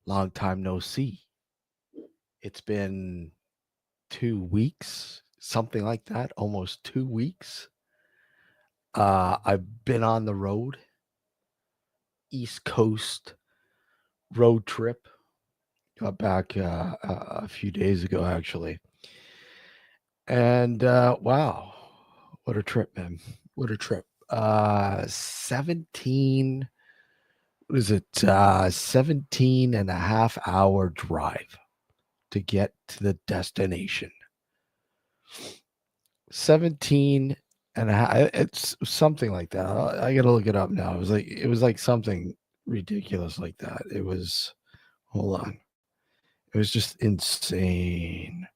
Long time no see. It's been 2 weeks, something like that, almost 2 weeks. I've been on the road, East Coast road trip. Got back a few days ago, actually. And wow, what a trip, man. What a trip. 17, what is it? 17 and a half hour drive to get to the destination. 17 and a half. It's something like that. I got to look it up now. It was like something ridiculous like that. It was, hold on. It was just insane.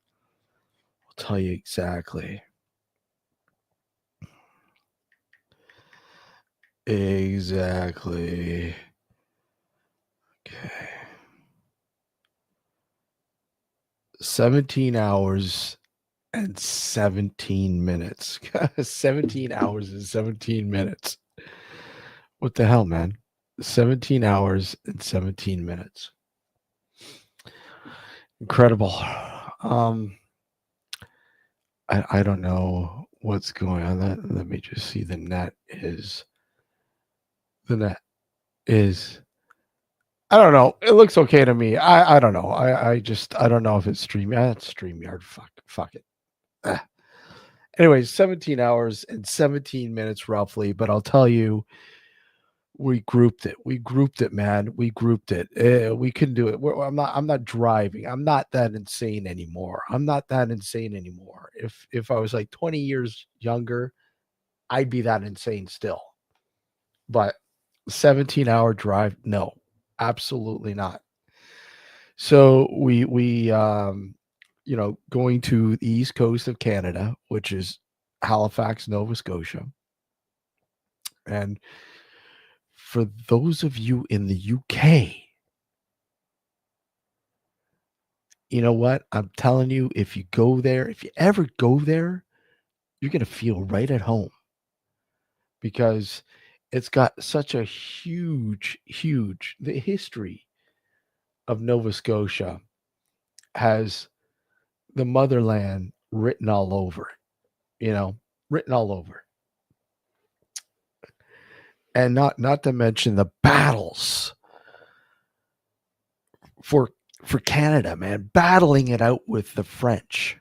I'll tell you exactly. Exactly. Okay. 17 hours and 17 minutes. 17 hours and 17 minutes. What the hell, man? 17 hours and 17 minutes. Incredible. Um, I don't know what's going on. Let me just see. The net is I don't know. It looks okay to me. I don't know. I don't know if it's stream. It's StreamYard. Fuck it. Ah. Anyways, 17 hours and 17 minutes roughly, but I'll tell you, we grouped it. We grouped it, man. We grouped it. We couldn't do it. I'm not driving. I'm not that insane anymore. I'm not that insane anymore. If I was like 20 years younger, I'd be that insane still. But 17-hour drive, no, absolutely not. So going to the east coast of Canada, which is Halifax, Nova Scotia. And for those of you in the UK, you know what? I'm telling you, if you go there, if you ever go there, you're going to feel right at home because it's got such a the history of Nova Scotia has the motherland written all over it, written all over it. And not to mention the battles for for Canada, man, battling it out with the French,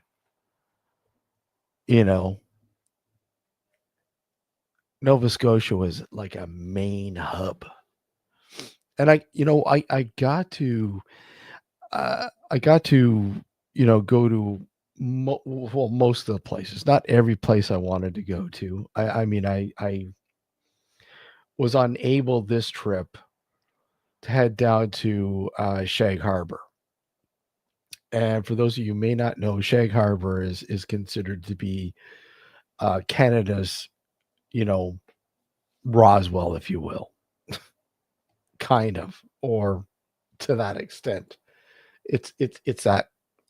you know. Nova Scotia was like a main hub. And I got to, go to most of the places, not every place I wanted to go to. I mean, I was unable this trip to head down to Shag Harbor. And for those of you who may not know, Shag Harbor is considered to be Canada's, you know, Roswell, if you will, kind of, or to that extent. It's that,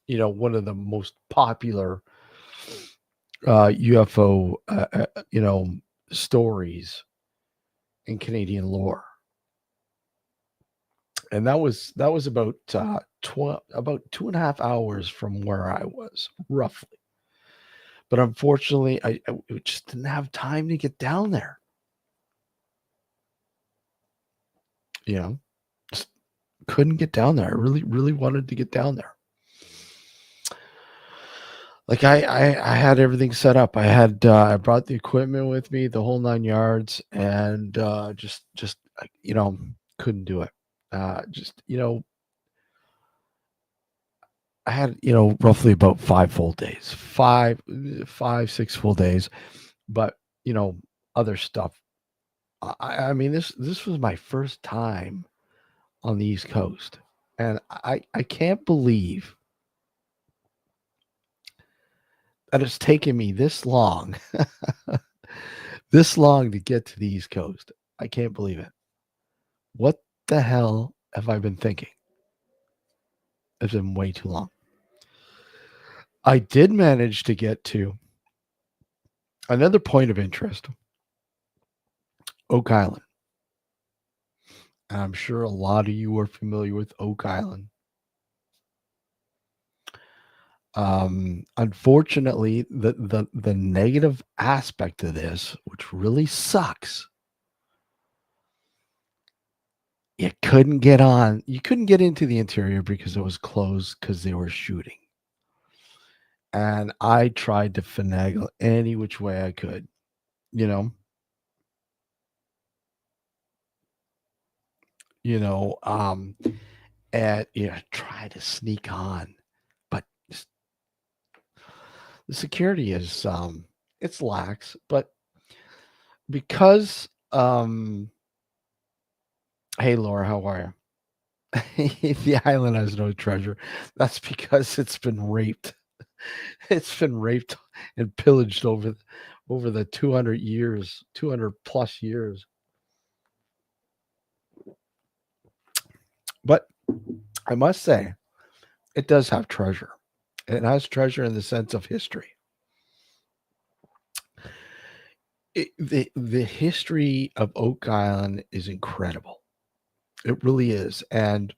one of the most popular UFO stories in Canadian lore. And that was about 2.5 hours from where I was, roughly. But unfortunately, I just didn't have time to get down there. You know, just couldn't get down there. I really, really wanted to get down there. Like I had everything set up. I brought the equipment with me, the whole 9 yards, and just couldn't do it. Just I had roughly about 5 full days, 6 full days, but other stuff. I mean this was my first time on the East Coast, and I can't believe that it's taken me this long, this long to get to the East Coast. I can't believe it. What the hell have I been thinking? It's been way too long. I did manage to get to another point of interest, Oak Island. And I'm sure a lot of you are familiar with Oak Island. Unfortunately, the negative aspect of this, which really sucks, you couldn't get into the interior because it was closed because they were shooting. And I tried to finagle any which way I could, you know, you know, and try to sneak on, but the security is it's lax, but because hey Laura, how are you? The island has no treasure. That's because it's been raped. It's been raped and pillaged over the 200 years, 200 plus years. But I must say, it does have treasure. It has treasure in the sense of history. The history of Oak Island is incredible. It really is. And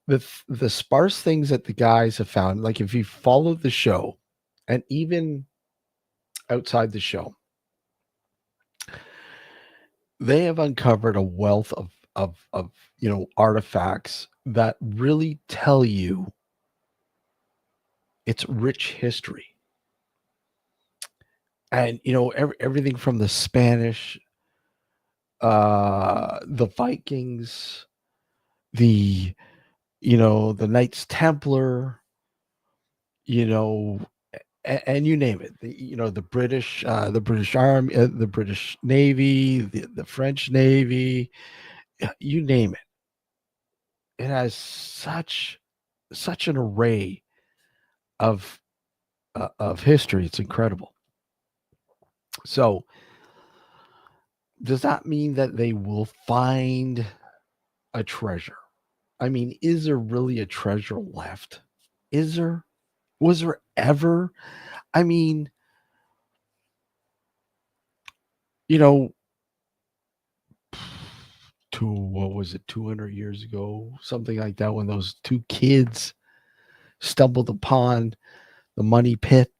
the sparse things that the guys have found, like if you follow the show, and even outside the show, they have uncovered a wealth of artifacts that really tell you its rich history. And everything from the Spanish, the Vikings, the the Knights Templar, you know, and you name it. The British Army, the British Navy, the French Navy, you name it. It has such an array of of history. It's incredible. So, does that mean that they will find a treasure? I mean, is there really a treasure left? Is there? Was there ever? I mean, you know, what was it, 200 years ago, something like that, when those two kids stumbled upon the money pit,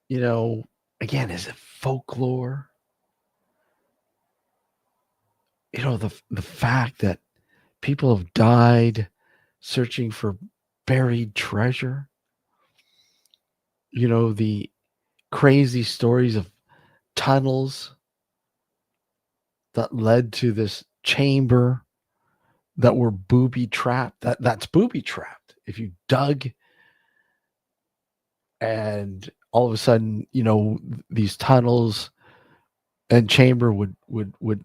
you know, again, is it folklore? The fact that people have died searching for buried treasure, the crazy stories of tunnels that led to this chamber that were booby trapped. That's booby trapped. If you dug and all of a sudden, these tunnels and chamber would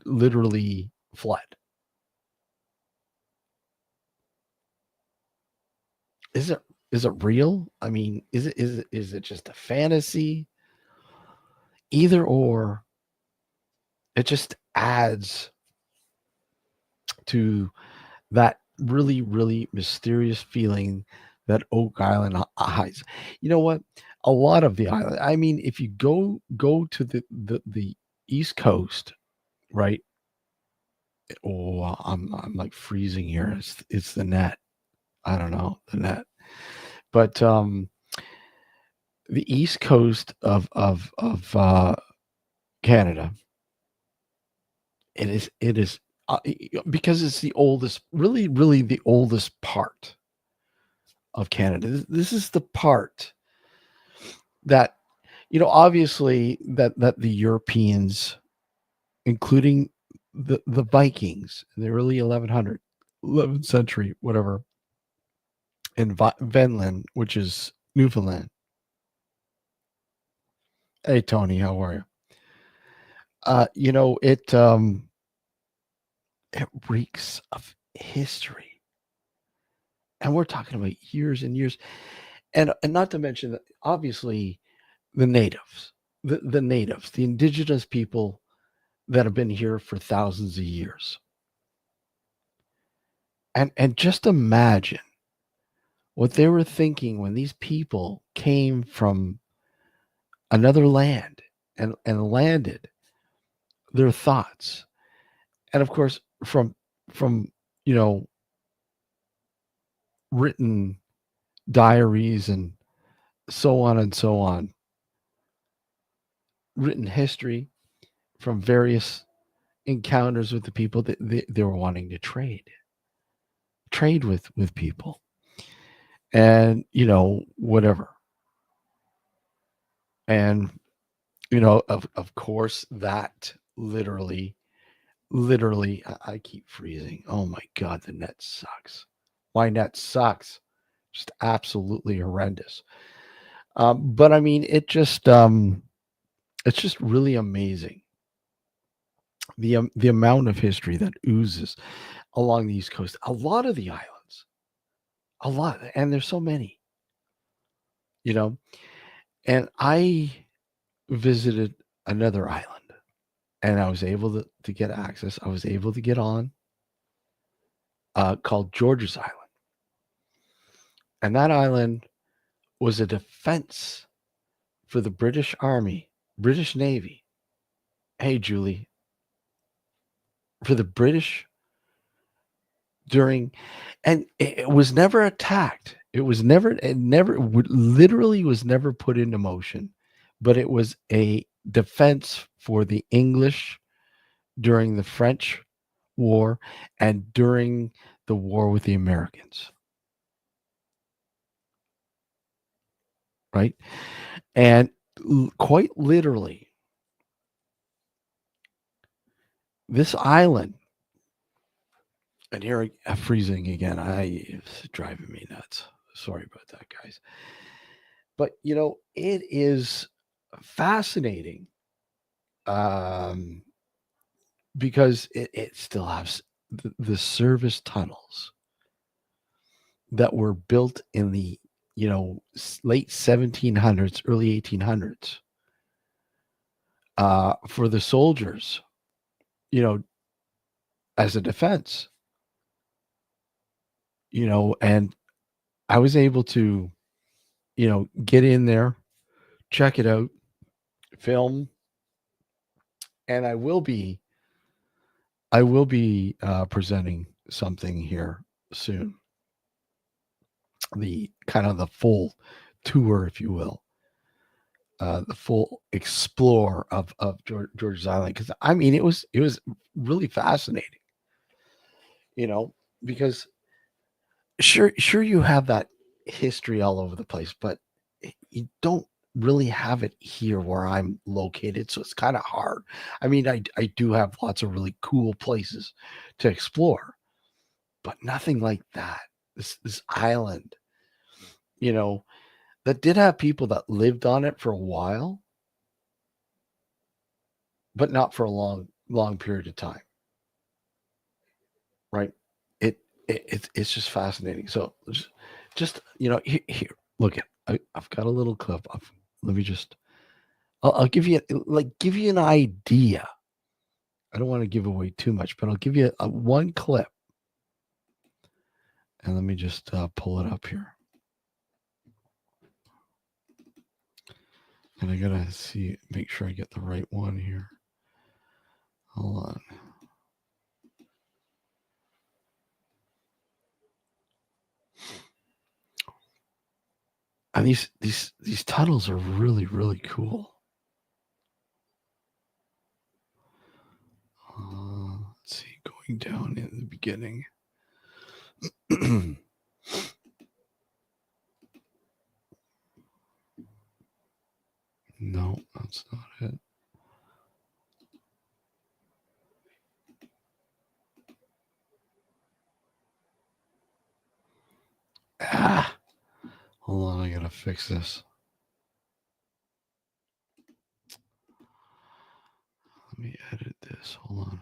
literally flood. Is it is it real? I mean, is it just a fantasy? Either or, it just adds to that really, really mysterious feeling that Oak Island hides. You know what? A lot of the island. I mean, if you go to the East Coast, right? Oh, I'm like freezing here. It's the net. I don't know the net, but the East Coast of Canada. It is because it's the oldest, really, really the oldest part of Canada. This is the part that obviously that the Europeans, including the Vikings in the early 11th century, whatever, in Vinland, which is Newfoundland. Hey Tony, how are you? It reeks of history, and we're talking about years and years, and not to mention that obviously the natives, the natives, the indigenous people that have been here for thousands of years. And just imagine what they were thinking when these people came from another land and landed their thoughts. And of course, from you know written diaries and so on and so on, written history from various encounters with the people that they were wanting to trade with people, and whatever. And of course, that literally, I keep freezing. Oh my god, the net sucks. My net sucks. Just absolutely horrendous. But I mean, it's just really amazing the amount of history that oozes along the East Coast. A lot of the islands, a lot, and there's so many, you know. And I visited another island, and I was able to get access. I was able to get on, called George's Island, and that island was a defense for the British Army, British Navy. Hey, Julie, for the British during, and it was never attacked. Literally was never put into motion, but it was a defense for the English during the French War and during the war with the Americans, right? And quite literally, this island, and here I'm freezing again. It's driving me nuts. Sorry about that, guys. But it is fascinating, um, because it still has the service tunnels that were built in the late 1700s, early 1800s, for the soldiers, you know, as a defense, and I was able to, get in there, check it out, film, and I will be presenting something here soon. The kind of the full tour, if you will, the full explore of George's Island, because I mean it was really fascinating, you know, because sure you have that history all over the place, but you don't really have it here where I'm located, so it's kind of hard. I mean, I do have lots of really cool places to explore, but nothing like that. This island, you know, that did have people that lived on it for a while, but not for a long period of time, right? It's just fascinating. So just here, look at, I've got a little clip of. Let me just. I'll give you give you an idea. I don't want to give away too much, but I'll give you one clip, and let me just pull it up here. And I gotta make sure I get the right one here. Hold on. And these tunnels are really cool. Let's see, going down in the beginning. No, that's not it. Ah, hold on, I gotta fix this. Let me edit this. Hold on.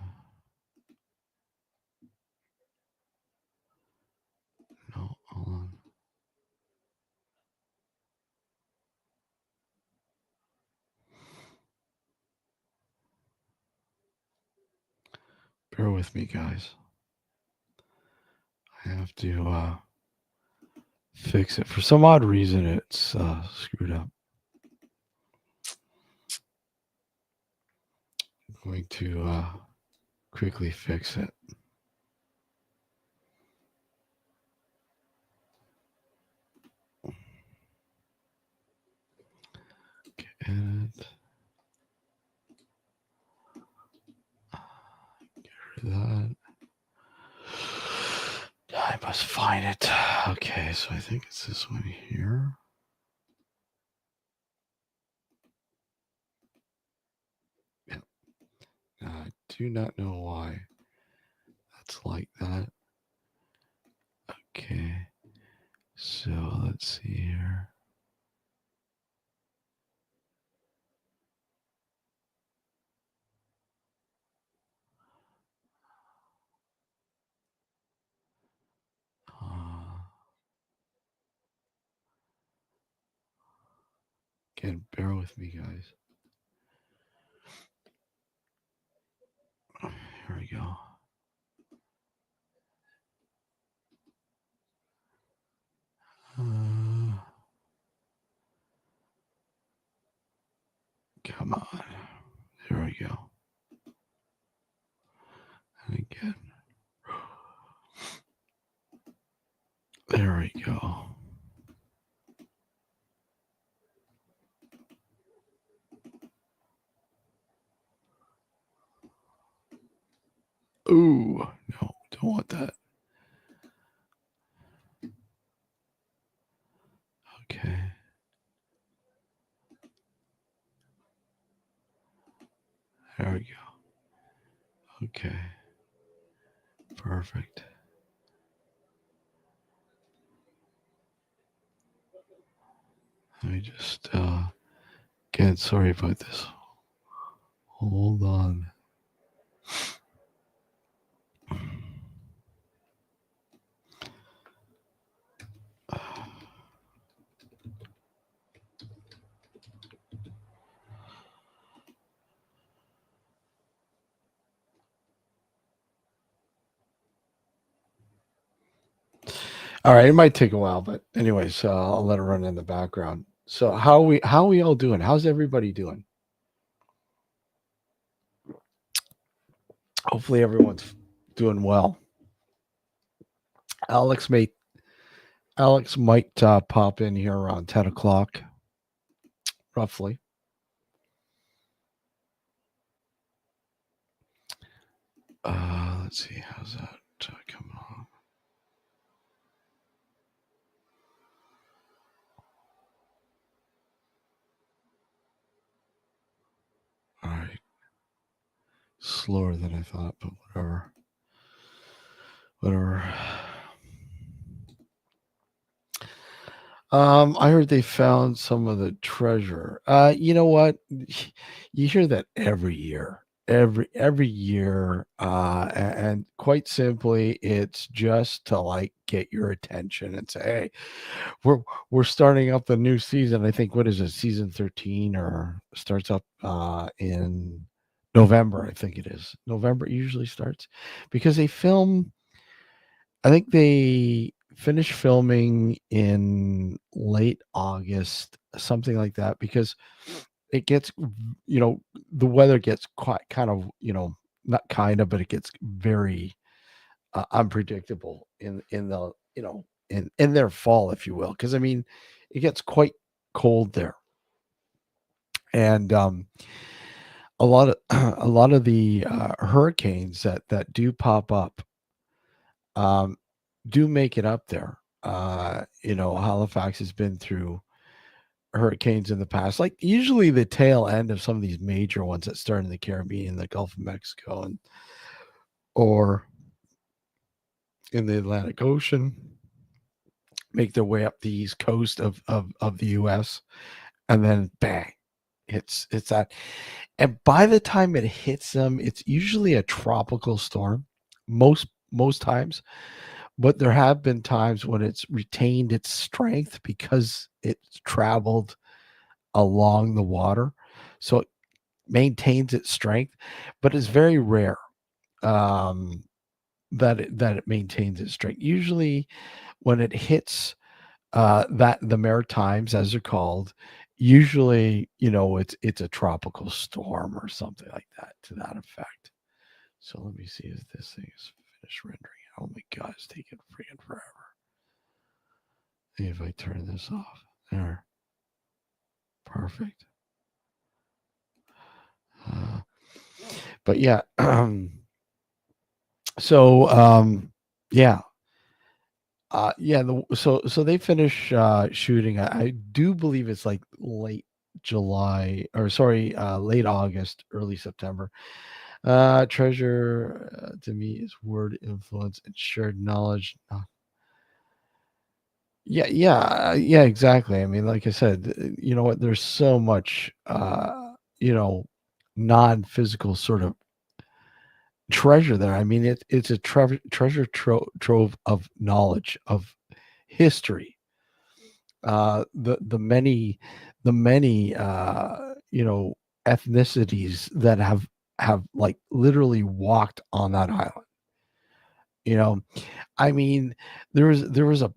No, hold on. Bear with me, guys. I have to fix it. For some odd reason, it's screwed up. going to quickly fix it. And get rid of that. I must find it. Okay, so I think it's this one here. Yeah. I do not know why that's like that. Okay, so let's see here. Uh, Again, bear with me, guys. Here we go. Uh, Come on. There we go. And again. There we go. Ooh, no, don't want that. Okay. There we go. Okay. Perfect. Let me just again, sorry about this. Hold on. All right, it might take a while, but anyways, I'll let it run in the background. So how we all doing? How's everybody doing? Hopefully everyone's doing well. Alex may Alex might pop in here around 10 o'clock, roughly. Let's see, how's that coming on? All right, slower than I thought, but whatever. Whatever. I heard they found some of the treasure. You know what? You hear that every year, every year, and quite simply, it's just to like get your attention and say, "Hey, we're we're starting up the new season." I think what is it, season 13, or starts up in November. I think it is November. It usually starts because they film. I think they finished filming in late August, something like that, because it gets, the weather gets quite kind of, not kind of, but it gets very unpredictable in the, in their fall, if you will, because I mean, it gets quite cold there, and a lot of a lot of the hurricanes that do pop up um, do make it up there. Halifax has been through hurricanes in the past, like usually the tail end of some of these major ones that start in the Caribbean, the Gulf of Mexico, and or in the Atlantic Ocean, make their way up the east coast of the US, and then bang, it's that. And by the time it hits them, it's usually a tropical storm, most times. But there have been times when it's retained its strength because it's traveled along the water. So it maintains its strength, but it's very rare that it maintains its strength. Usually when it hits that the Maritimes, as they're called, Usually, it's a tropical storm or something like that to that effect. So let me see if this thing is finished rendering. Oh my god, it's taking freaking forever. If I turn this off. There. Perfect. Uh, but yeah, so yeah. Yeah, so they finish shooting. I do believe it's like late July, or sorry, late August, early September. Treasure to me is word, influence, and shared knowledge. Yeah, yeah, yeah, exactly. I mean, like I said, you know what? There's so much, you know, non-physical sort of treasure there. I mean, it's a treasure trove of knowledge, of history. The many ethnicities that have like literally walked on that island. You know, I mean, there was a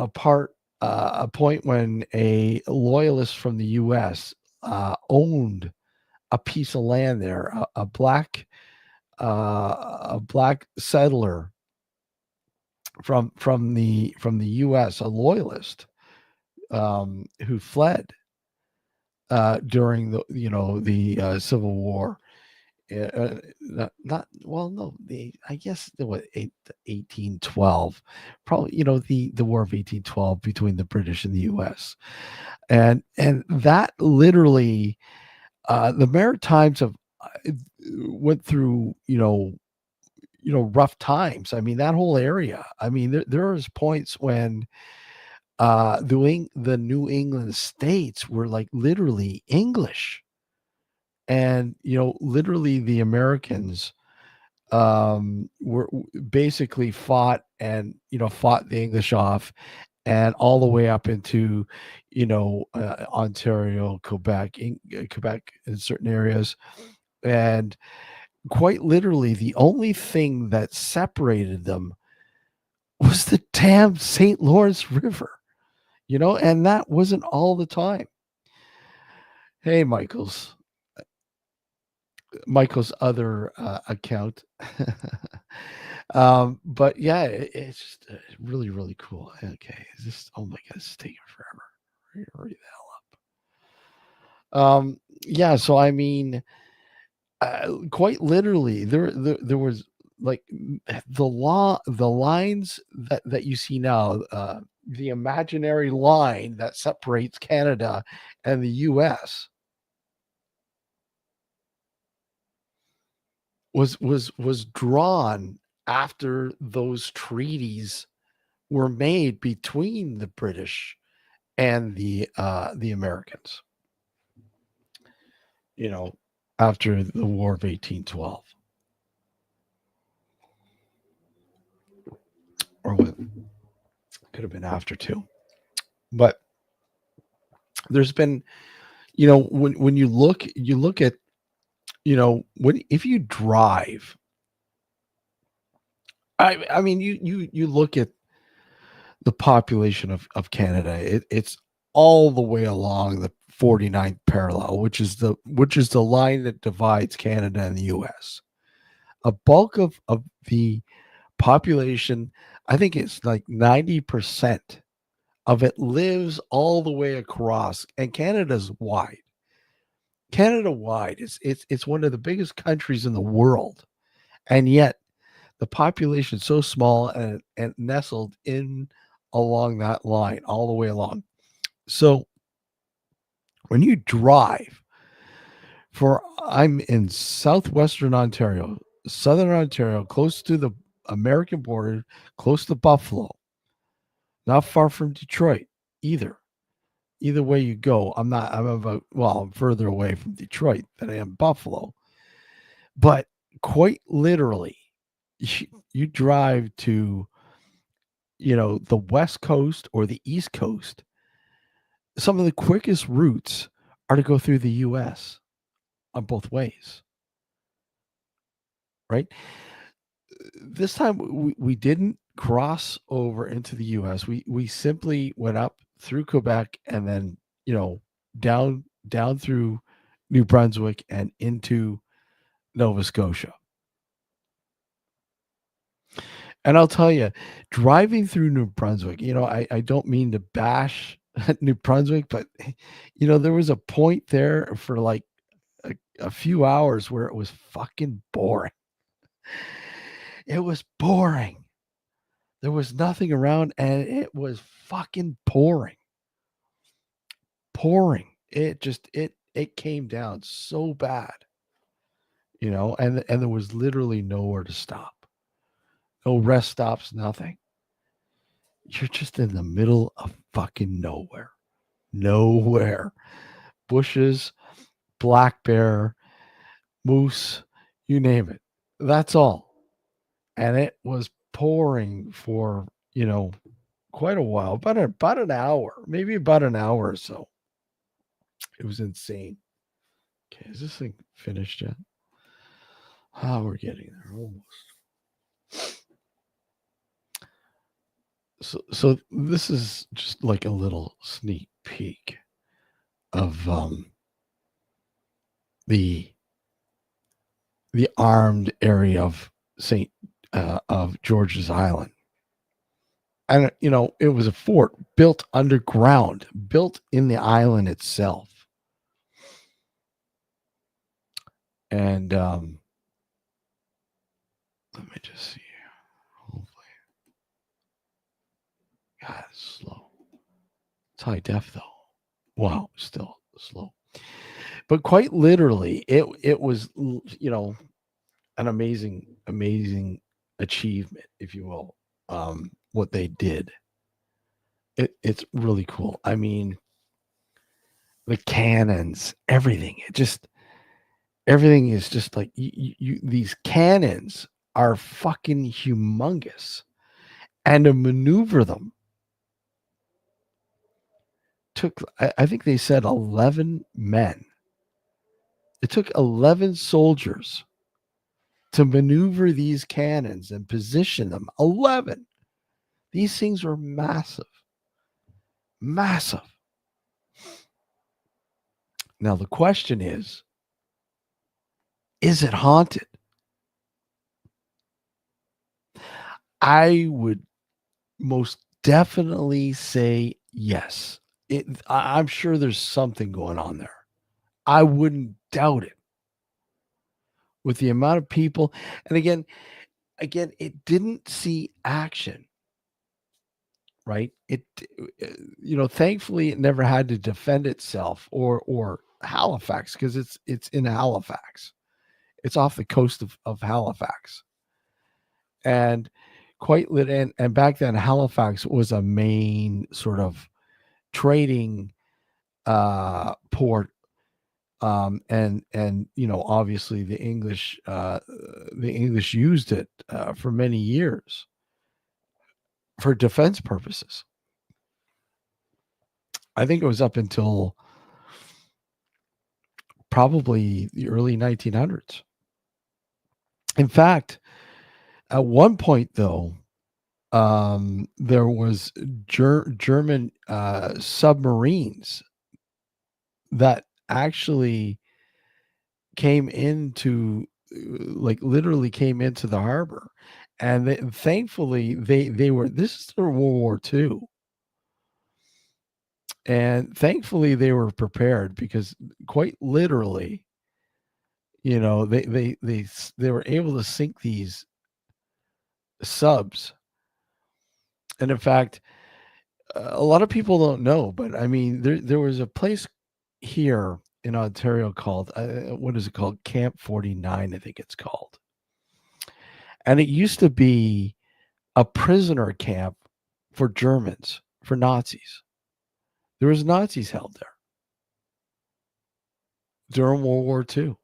part a point when a loyalist from the U.S. Owned a piece of land there, a black settler from the U.S., a loyalist who fled during the Civil War. Not well, no, I guess it was 1812, probably the War of 1812 between the British and the U.S. And that literally the Maritimes have went through rough times. I mean that whole area. I mean there was points when the New England states were like literally English, and literally the Americans basically fought the English off, and all the way up into Ontario, Quebec in certain areas. And quite literally the only thing that separated them was the damn St. Lawrence River, and that wasn't all the time. Hey, Michael's other account. But yeah, it's just really, really cool. Okay, it's just, oh my god, it's taking forever. Hurry the hell up. Yeah, so I mean, quite literally, there was like the lines that you see now, the imaginary line that separates Canada and the U.S. was drawn after those treaties were made between the British and the Americans, you know, after the War of 1812, or what could have been after too. But there's been, when you look at, when if you drive, I mean, you look at the population of Canada. It's all the way along the 49th parallel, which is the line that divides Canada and the US. A bulk of the population, I think it's like 90% of it lives all the way across, and Canada's wide. Canada wide. It's one of the biggest countries in the world. And yet the population is so small and nestled in along that line all the way along. So when you drive, for I'm in southwestern Ontario, southern Ontario, close to the American border, close to Buffalo, not far from Detroit either. Either way you go, I'm further away from Detroit than I am Buffalo. But quite literally, you drive to, the West Coast or the East Coast, some of the quickest routes are to go through the US on both ways, right? This time we didn't cross over into the US. We simply went up through Quebec and then, down through New Brunswick and into Nova Scotia. And I'll tell you, driving through New Brunswick, I don't mean to bash New Brunswick, but there was a point there for like a few hours where it was fucking boring. It was boring. There was nothing around and it was fucking pouring. Pouring. It came down so bad, and there was literally nowhere to stop. No rest stops, nothing. You're just in the middle of fucking nowhere. Nowhere. Bushes, black bear, moose, you name it. That's all. And it was pouring for, quite a while, about an hour, maybe about an hour or so. It was insane. Okay, is this thing finished yet? Oh, we're getting there almost. So this is just like a little sneak peek of the armed area of Saint of George's Island. And it was a fort built underground, built in the island itself. And let me just see here. Hopefully. God, it's slow. It's high def though. Wow, still slow. But quite literally, it was an amazing achievement, if you will. What they did. It's really cool. I mean, the cannons, everything. Everything is just like these cannons are fucking humongous, and to maneuver them took, I think they said 11 men. It took 11 soldiers to maneuver these cannons and position them. 11. These things were massive. Massive. Now the question is it haunted? I would most definitely say yes. I'm sure there's something going on there. I wouldn't doubt it. With the amount of people, and again, it didn't see action, right? Thankfully, it never had to defend itself or Halifax, because it's in Halifax. It's off the coast of Halifax, and and back then Halifax was a main sort of trading port, and obviously the English used it for many years for defense purposes. I think it was up until probably the early 1900s. In fact, at one point though, there was German submarines that actually came into, like literally came into the harbor, and thankfully they were, this is during World War II, and thankfully they were prepared, because quite literally, they were able to sink these subs. And in fact, a lot of people don't know, but I mean, there was a place here in Ontario called, what is it called? Camp 49, I think it's called. And it used to be a prisoner camp for Germans, for Nazis. There was Nazis held there during World War II.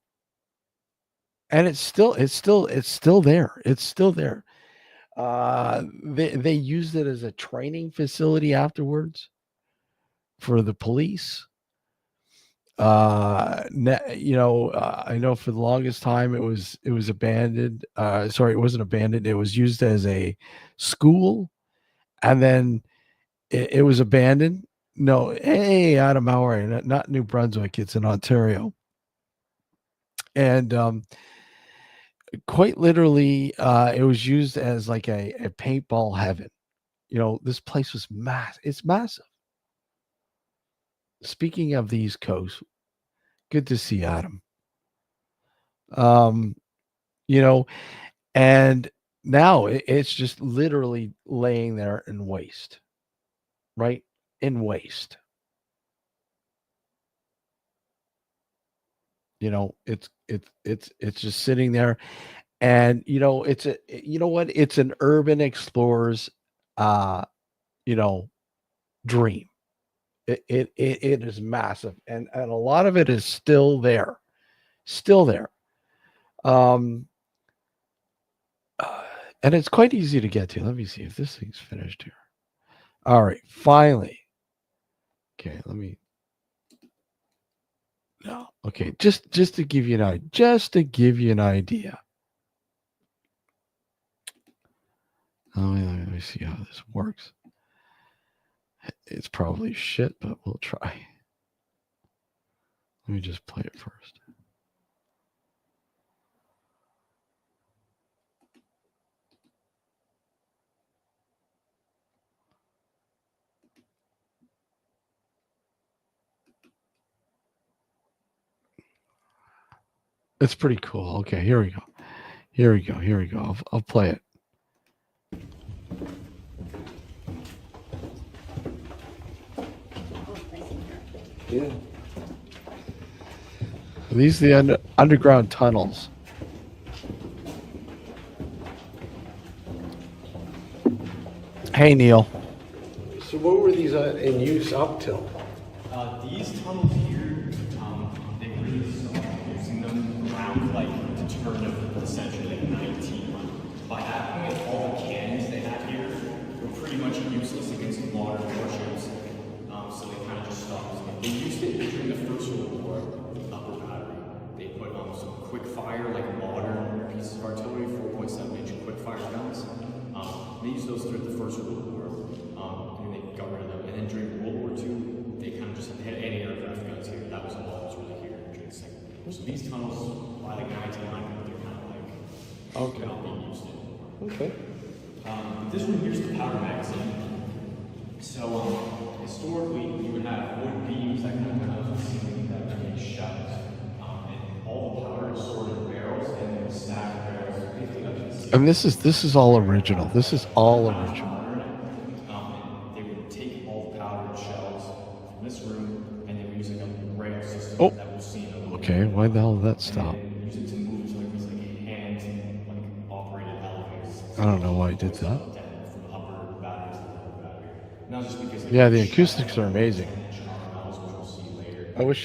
And it's still there. It's still there. They used it as a training facility afterwards for the police. I know for the longest time it was abandoned. Sorry, it wasn't abandoned. It was used as a school, and then it was abandoned. No, hey, Adam, how are you? Not New Brunswick, it's in Ontario. And quite literally, it was used as like a paintball heaven. This place was it's massive. Speaking of the East Coast, good to see Adam. Um, you know, and now it's just literally laying there in waste, right? In waste. It's just sitting there, and what? It's an urban explorer's, uh, you know, dream. It is massive, and a lot of it is still there. Um, and it's quite easy to get to. Let me see if this thing's finished here. All right, finally. Okay, let me. No, okay, just to give you an idea, Let me see how this works. It's probably shit, but we'll try. Let me just play it first. It's pretty cool. Okay, here we go. I'll play it. Yeah. These are the underground tunnels. Hey, Neil. So what were these in use up till? These tunnels here, they really started using them around like the turn of the century, like 1900. By that point, all the cannons they had here were pretty much useless against modern warships, so they kind of just stopped using it. They used it during the First World War, upper battery. They put some quick fire, like modern pieces of artillery, 4.7-inch quick fire guns. They used those through the First World War, and they got rid of them. And then during World War II, they kind of just had anti-aircraft guns here. That was all that was really here during the Second World War. So these tunnels, by like 1900, they're kind of like not being used anymore. Okay. This one here's the powder magazine. So historically, you would have wood beams that kind of went up to the ceiling that would make shells. And all the powder is stored in barrels, and then stacked barrels basically up to the ceiling. And this is all original. This is all original. And they would take all the powder and shells from this room, and they would use like a rail system that was seen. Okay, why the hell did that stop? And use it to move to like these like hand operated elevators. I don't know why I did that. From the upper battery to the lower battery. Not just because Yeah, the acoustics are amazing. which we'll see later. I wish,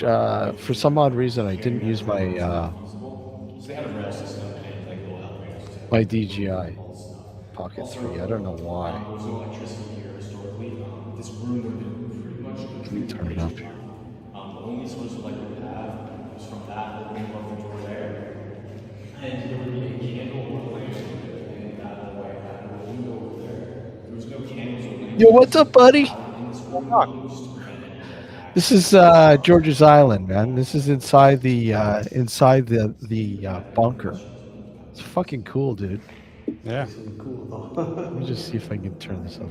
for some odd reason, I didn't use my So they had a rail system and like little elevators to my DJI all this stuff. Pocket 3. I don't know why. There was no electricity here historically. This room would have been pretty much Let me turn it up here. the only source of light we would have was from that opening above the door there. And there would be a candle or a lamp in that hallway, that little window over there. There was no candles or lamps. Yo, what's up, buddy? In this room, just to prevent any attack. This is George's Island, man. This is inside the bunker. It's fucking cool, dude. Yeah. Let me just see if I can turn this up.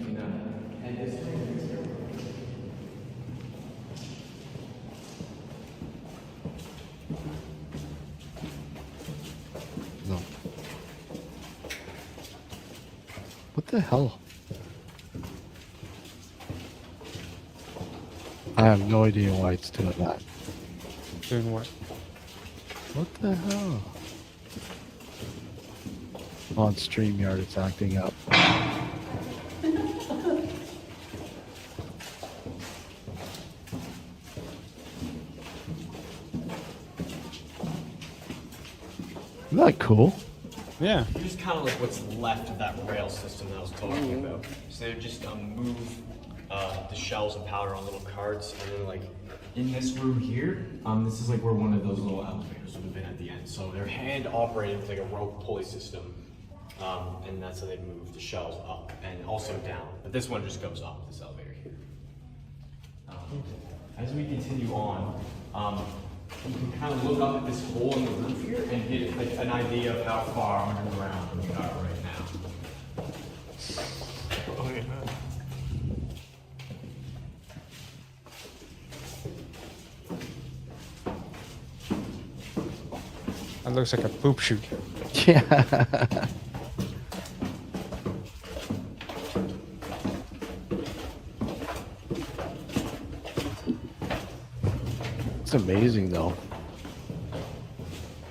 No. What the hell? I have no idea why it's doing that. Doing what? What the hell? On StreamYard, it's acting up. Isn't that cool? Yeah. Here's kind of like what's left of that rail system that I was talking about. So they would just move the shells and powder on little carts, and then like in this room here, this is like where one of those little elevators would have been at the end. So they're hand operated with like a rope pulley system, and that's how they move the shells up and also down. But this one just goes up, this elevator here. As we continue on, you can kind of look up at this hole in the roof here and get an idea of how far underground we are right now. Oh, yeah. That looks like a poop chute. Yeah. It's amazing though.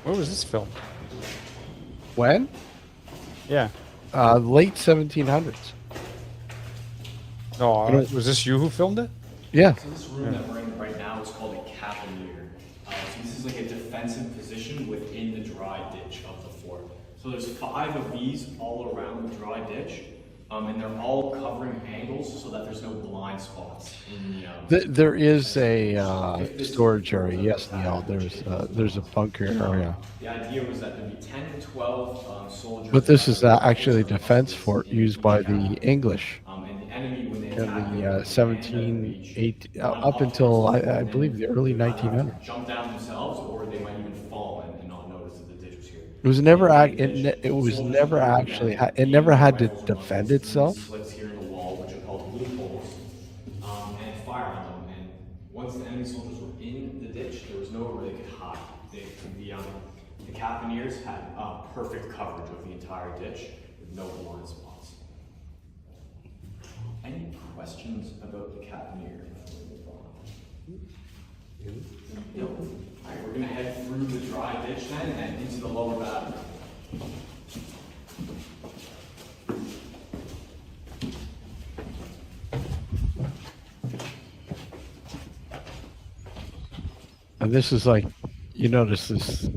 Where was this filmed? When? Yeah. Late 1700s. No, You know- was this you who filmed it? Yeah. So this room that we're in right now is called a caponier. So this is like a defensive position within the dry ditch of the fort. So there's 5 of these all around the dry ditch, and they're all covering angles so that there's no blind spots in the. There is a storage area. Yes, Neil. There's a bunker area. The idea was that there'd be 10 to 12 soldiers. But this is that would actually a also defense assist fort in used each by battle. the English And the enemy, when they in attacked, the they would 1780 run up until the I hill believe the early and either 1900s. jump down themselves, or they might even fall and not notice that the ditch was here. It was never They it, ditch, ne- it was soldiers never would actually then it aim never their had to rifles and defend muskets through itself. slits here in the wall, which are called loopholes, and fire on them. And once the enemy soldiers were in the ditch, there was nowhere where they could hide. The Caponiers had perfect coverage of the entire ditch with no blind spots. Any questions about the Caponier before we move on? No. All right, we're gonna head through the dry ditch then and into the lower battery. And this is like, you notice this,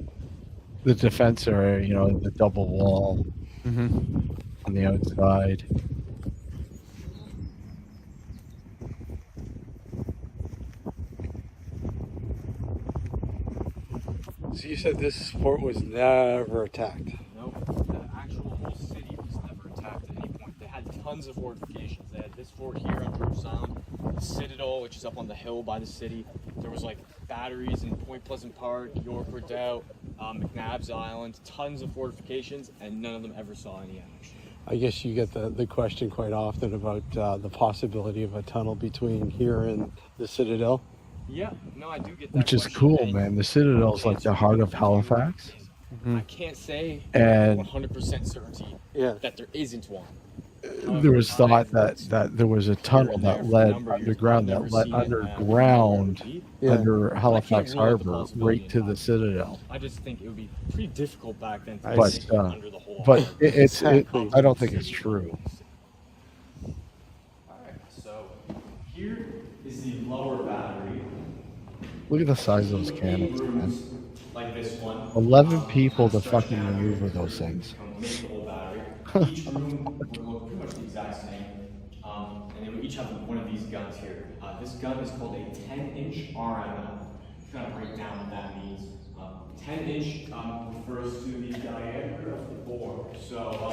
the defense area, the double wall Mm-hmm. on the outside. So you said this fort was never attacked. Nope, the actual whole city was never attacked at any point. They had tons of fortifications. They had this fort here on Bruce Island, the Citadel, which is up on the hill by the city. There was like batteries in Point Pleasant Park, York Redoubt, McNabb's Island, tons of fortifications, and none of them ever saw any action. I guess you get the question quite often about the possibility of a tunnel between here and the Citadel, Yeah, no, I do get that. which is question, cool, and man. The Citadel's like the heart of Halifax. I can't say And 100% certainty yeah, that there isn't one. there was thought that there was a tunnel that led underground, under Halifax Harbor right to the Citadel. I just think it would be pretty difficult back then to But, see under the whole But island. I don't think it's true. Alright, so here is the lower battery. Look at the size of those Eight cannons, man. rooms like this one. 11 people to Stretch fucking down maneuver here to those things. Make the whole battery. Each room would look pretty much the exact same. And they would each have one of these guns here. This gun is called a 10-inch RML. Kind of break down what that means. 10-inch refers to the diameter of the bore. So,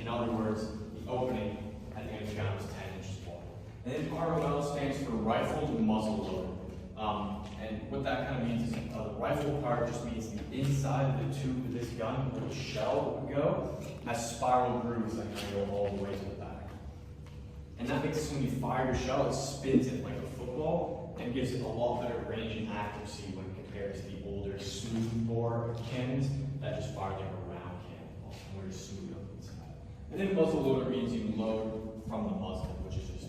in other words, the opening at the end of the gun was 10 inches long. And then RML stands for rifled muzzle loader. And what that kind of means is the rifle part just means the inside of the tube of this gun where the shell would go has spiral grooves that kind of go all the way to the back. And that makes it so when you fire your shell, it spins it like a football and gives it a lot better range and accuracy when compared to the older smooth bore cannons that just fire like a round cannon, where you're smooth on the inside. And then muzzle loader means you load from the muzzle, which is just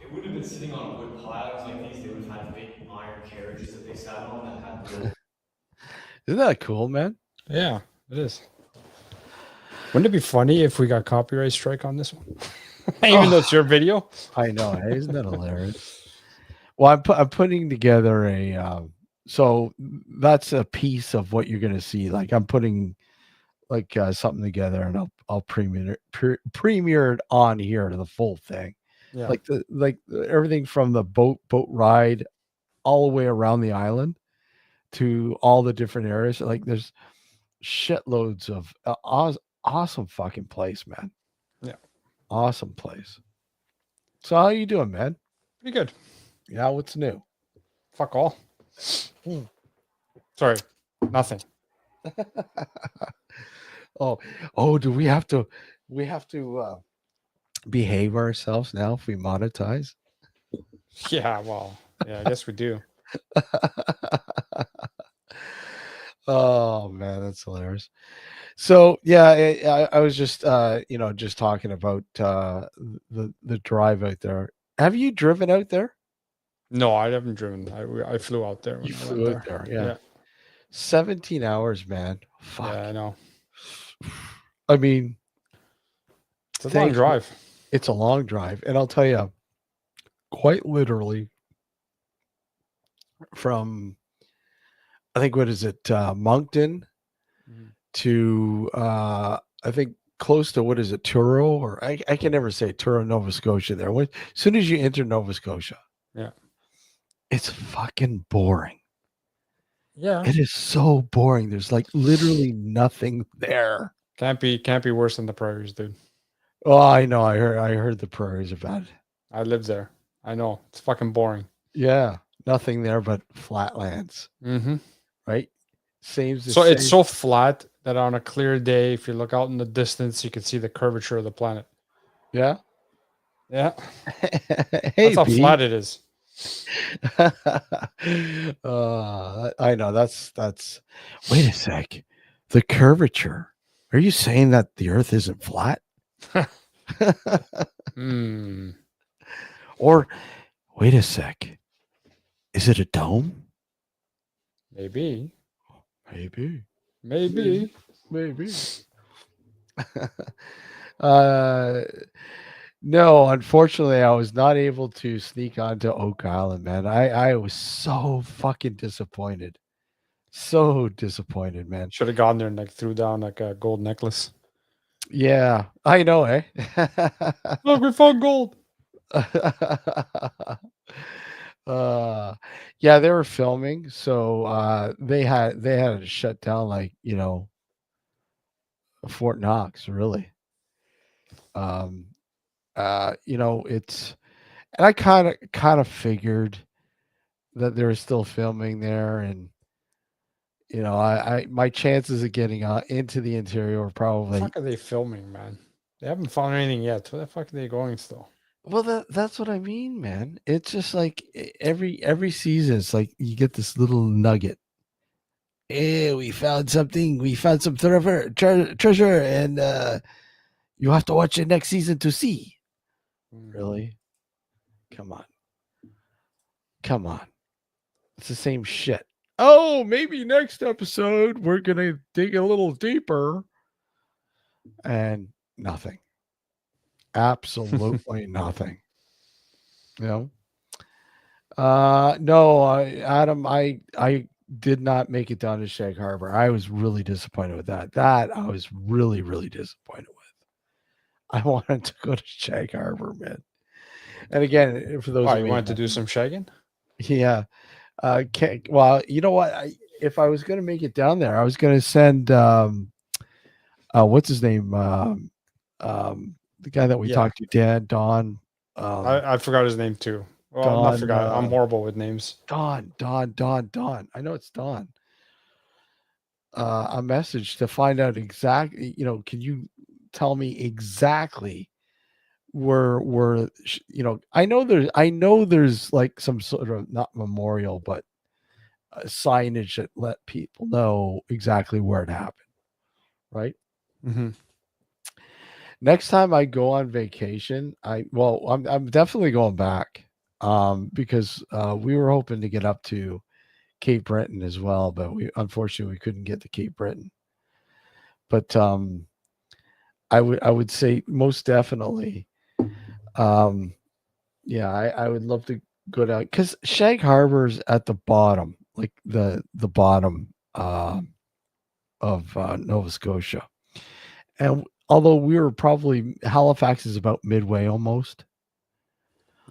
it would have been sitting on wood piles like these. They would have had big iron carriages that they sat on that had the Isn't that cool, man? Yeah, it is. Wouldn't it be funny if we got copyright strike on this one? Even though it's your video? I know. Hey, isn't that hilarious? Well, I'm putting together so that's a piece of what you're going to see. Like I'm putting like something together, and I'll premiere it on here to the full thing. Yeah. Like everything from the boat ride all the way around the island to all the different areas. Like there's shitloads of awesome fucking place, man. Yeah. Awesome place. So how you doing, man? Pretty good. Yeah, what's new? Fuck all. Hmm. Sorry, nothing. Oh, oh, do we have to? We have to behave ourselves now if we monetize. Yeah, well, yeah, I guess we do. Oh man, that's hilarious. So yeah, I was just just talking about the drive out there. Have you driven out there? No, I haven't driven. I flew out there You when I went flew out there. there, yeah. Yeah, 17 hours, man. yeah, Fuck. I know. I mean, It's a long thank you. drive. It's a long drive, and I'll tell you, quite literally from I think what is it, Moncton Mhm. to I think close to what is it, Truro, or I can never say Truro, Nova Scotia. There, as soon as you enter Nova Scotia, Yeah, it's fucking boring. yeah. It is so boring. There's like literally nothing there. Can't be worse than the prairies, dude. Oh, I know. I heard the prairies are bad. I lived there. I know it's fucking boring. Yeah, nothing there but flatlands, Hmm. right? Seems the So it's same. so flat that on a clear day, if you look out in the distance, you can see the curvature of the planet. Yeah. Yeah, Hey, that's how B. flat it is. I know that's. Wait a sec. The curvature. Are you saying that the Earth isn't flat? Hmm. Or wait a sec. Is it a dome? Maybe. Maybe. Maybe. Maybe. Maybe. uh no, unfortunately I was not able to sneak onto Oak Island, man. I was so fucking disappointed. So disappointed, man. Should have gone there and like threw down like a gold necklace. Yeah, I know, eh? Look, we found gold. uh yeah, they were filming, so they had to shut down like, Fort Knox, really. Um it's and I kind of figured that they were still filming there, and I my chances of getting into the interior were The fuck probably. are they filming, man? They haven't found anything yet. Where the fuck are they going still? Well, that's what I mean, man. It's just like every season, it's like you get this little nugget. Hey, we found something. We found some treasure, and you have to watch it next season to see. Hmm. Really? Come on, come on. It's the same shit. Oh, maybe next episode we're gonna dig a little deeper, and nothing. Absolutely nothing. You know. No, Adam, I did not make it down to Shag Harbor. I was really disappointed with that. That I was really, really disappointed with. I wanted to go to Shag Harbor, man. And again, for those Why of you you, wanted to do some shagging? yeah. Well, you know what? If I was going to make it down there, I was going to send what's his name? The guy that we Yeah, talked to, Dan, Don, I forgot his name too. Well, I'm not Don, forgot. I'm horrible with names. Don. I know it's Don. A message to find out exactly, can you tell me exactly where I know there's like some sort of not memorial, but signage that let people know exactly where it happened, right? Hmm. Next time I go on vacation, I'm definitely going back, because we were hoping to get up to Cape Breton as well, but we unfortunately we couldn't get to Cape Breton. But I would say most definitely, um, yeah, I would love to go down because Shag Harbor's at the bottom, like the bottom of Nova Scotia, and although we were probably Halifax is about midway almost,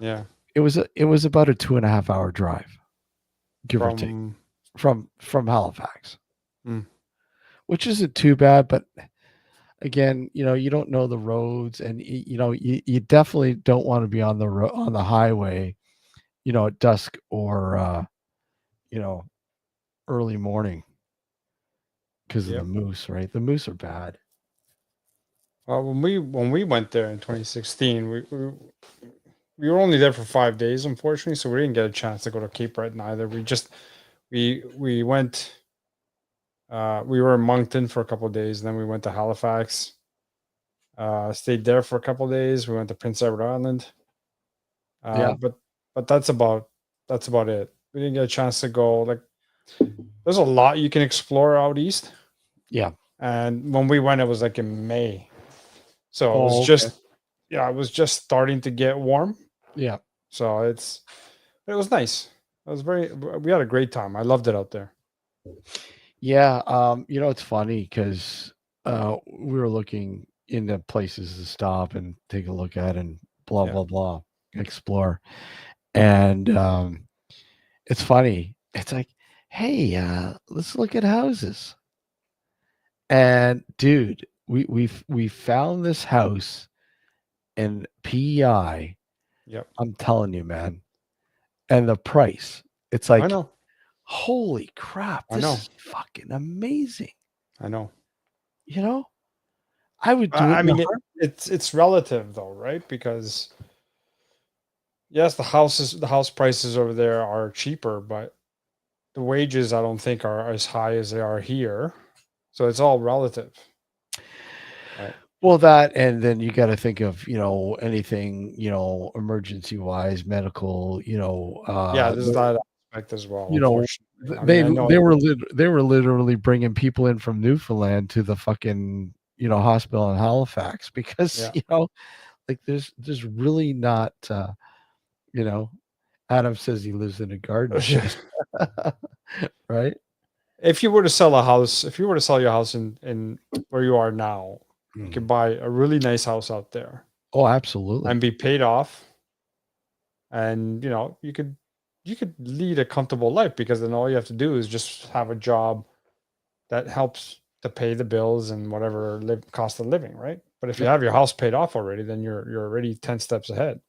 Yeah, it was about a 2.5 hour drive, give or take, from from Halifax, mm, which isn't too bad, but again, you don't know the roads, and you definitely don't want to be on the highway at dusk or you know, early morning because of the Yep. moose, right? The moose are bad. Well, when we went there in 2016, we were only there for 5 days, unfortunately, so we didn't get a chance to go to Cape Breton either. We went. We were in Moncton for a couple of days, and then we went to Halifax. Stayed there for a couple of days. We went to Prince Edward Island. Yeah, But that's about it. We didn't get a chance to go. Like, there's a lot you can explore out east. yeah. And when we went, it was like in May, so it was Oh, okay. just yeah, it was just starting to get warm. Yeah, So it was nice. It was we had a great time. I loved it out there. yeah. It's funny because we were looking into places to stop and take a look at and blah Yeah. blah blah, explore, and it's funny. It's like, hey, let's look at houses. And dude, we found this house in PEI. Yep. I'm telling you, man. And the price, it's I like, know. holy crap, I this know. is fucking amazing. I know. You know, I would do it I in a mean, heart. it's relative though, right? Because yes, the house prices over there are cheaper, but the wages I don't think are as high as they are here. So it's all relative. Right. Well, that, and then you got to think of, anything, emergency wise, medical, Yeah, there's that aspect as well, you know, unfortunately. I mean, they I know they were they were literally bringing people in from Newfoundland to the fucking, hospital in Halifax because, yeah. like there's really not, you know, Adam says he lives in a garden shed, right? If you were to sell a house, if you were to sell your house in where you are now, you could Mhm. buy a really nice house out there Oh, absolutely. and be paid off, and you could lead a comfortable life because then all you have to do is just have a job that helps to pay the bills and whatever cost of living, right? But if you Yeah. have your house paid off already, then you're already 10 steps ahead.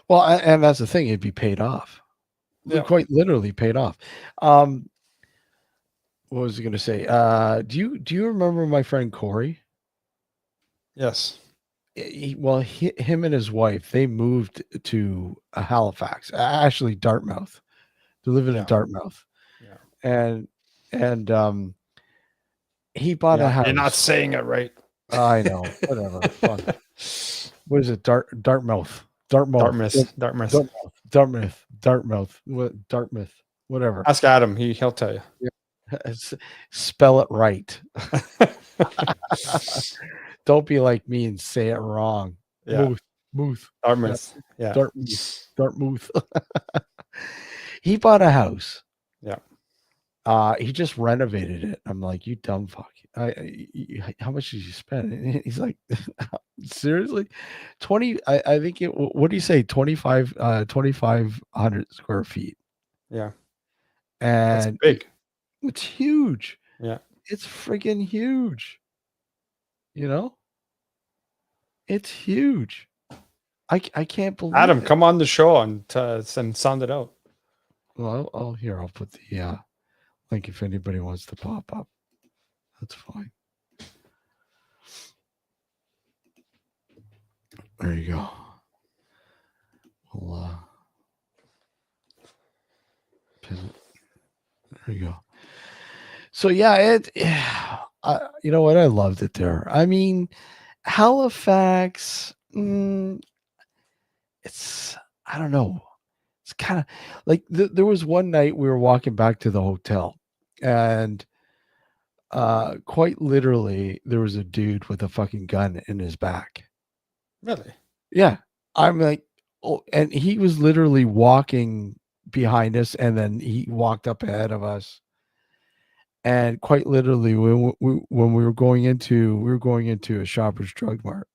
Well, and that's the thing; it'd be paid off, Yeah. quite literally paid off. Um, what was I going to say? Do you remember my friend Corey? Yes. Him and his wife, they moved to Halifax, actually Dartmouth. They're living in Yeah. Dartmouth, Yeah. and and he bought a Yeah. You're not house. saying it right. I know, whatever. Fuck. What is it? Dartmouth, Dartmouth, Dartmouth. Dartmouth. Dartmouth, Dartmouth, Dartmouth, what Dartmouth, whatever. Ask Adam. He'll tell you. Yeah. Spell it right. Don't be like me and say it wrong. Yeah. Muth. Yeah, Dartmouth. Yeah. Dartmouth. He bought a house. Yeah. He just renovated it. I'm like, you dumb fuck. How much did you spend? And he's like, seriously, 20. I think it. What do you say? 2,500 square feet, Yeah. That's and big. it's huge. Yeah. It's friggin' huge. You know, it's huge. I can't believe Adam, it. come on the show and sound it out. Well, I'll put the link if anybody wants to pop up. That's fine. There you go. We'll pin it. There you go. So yeah, you know what? I loved it there. I mean, Halifax. It's, I don't know. It's kind of like there was one night we were walking back to the hotel, and quite literally there was a dude with a fucking gun in his back. Really? Yeah. I'm like, oh, and he was literally walking behind us, and then he walked up ahead of us. And quite literally, when we were going into a Shoppers Drug Mart,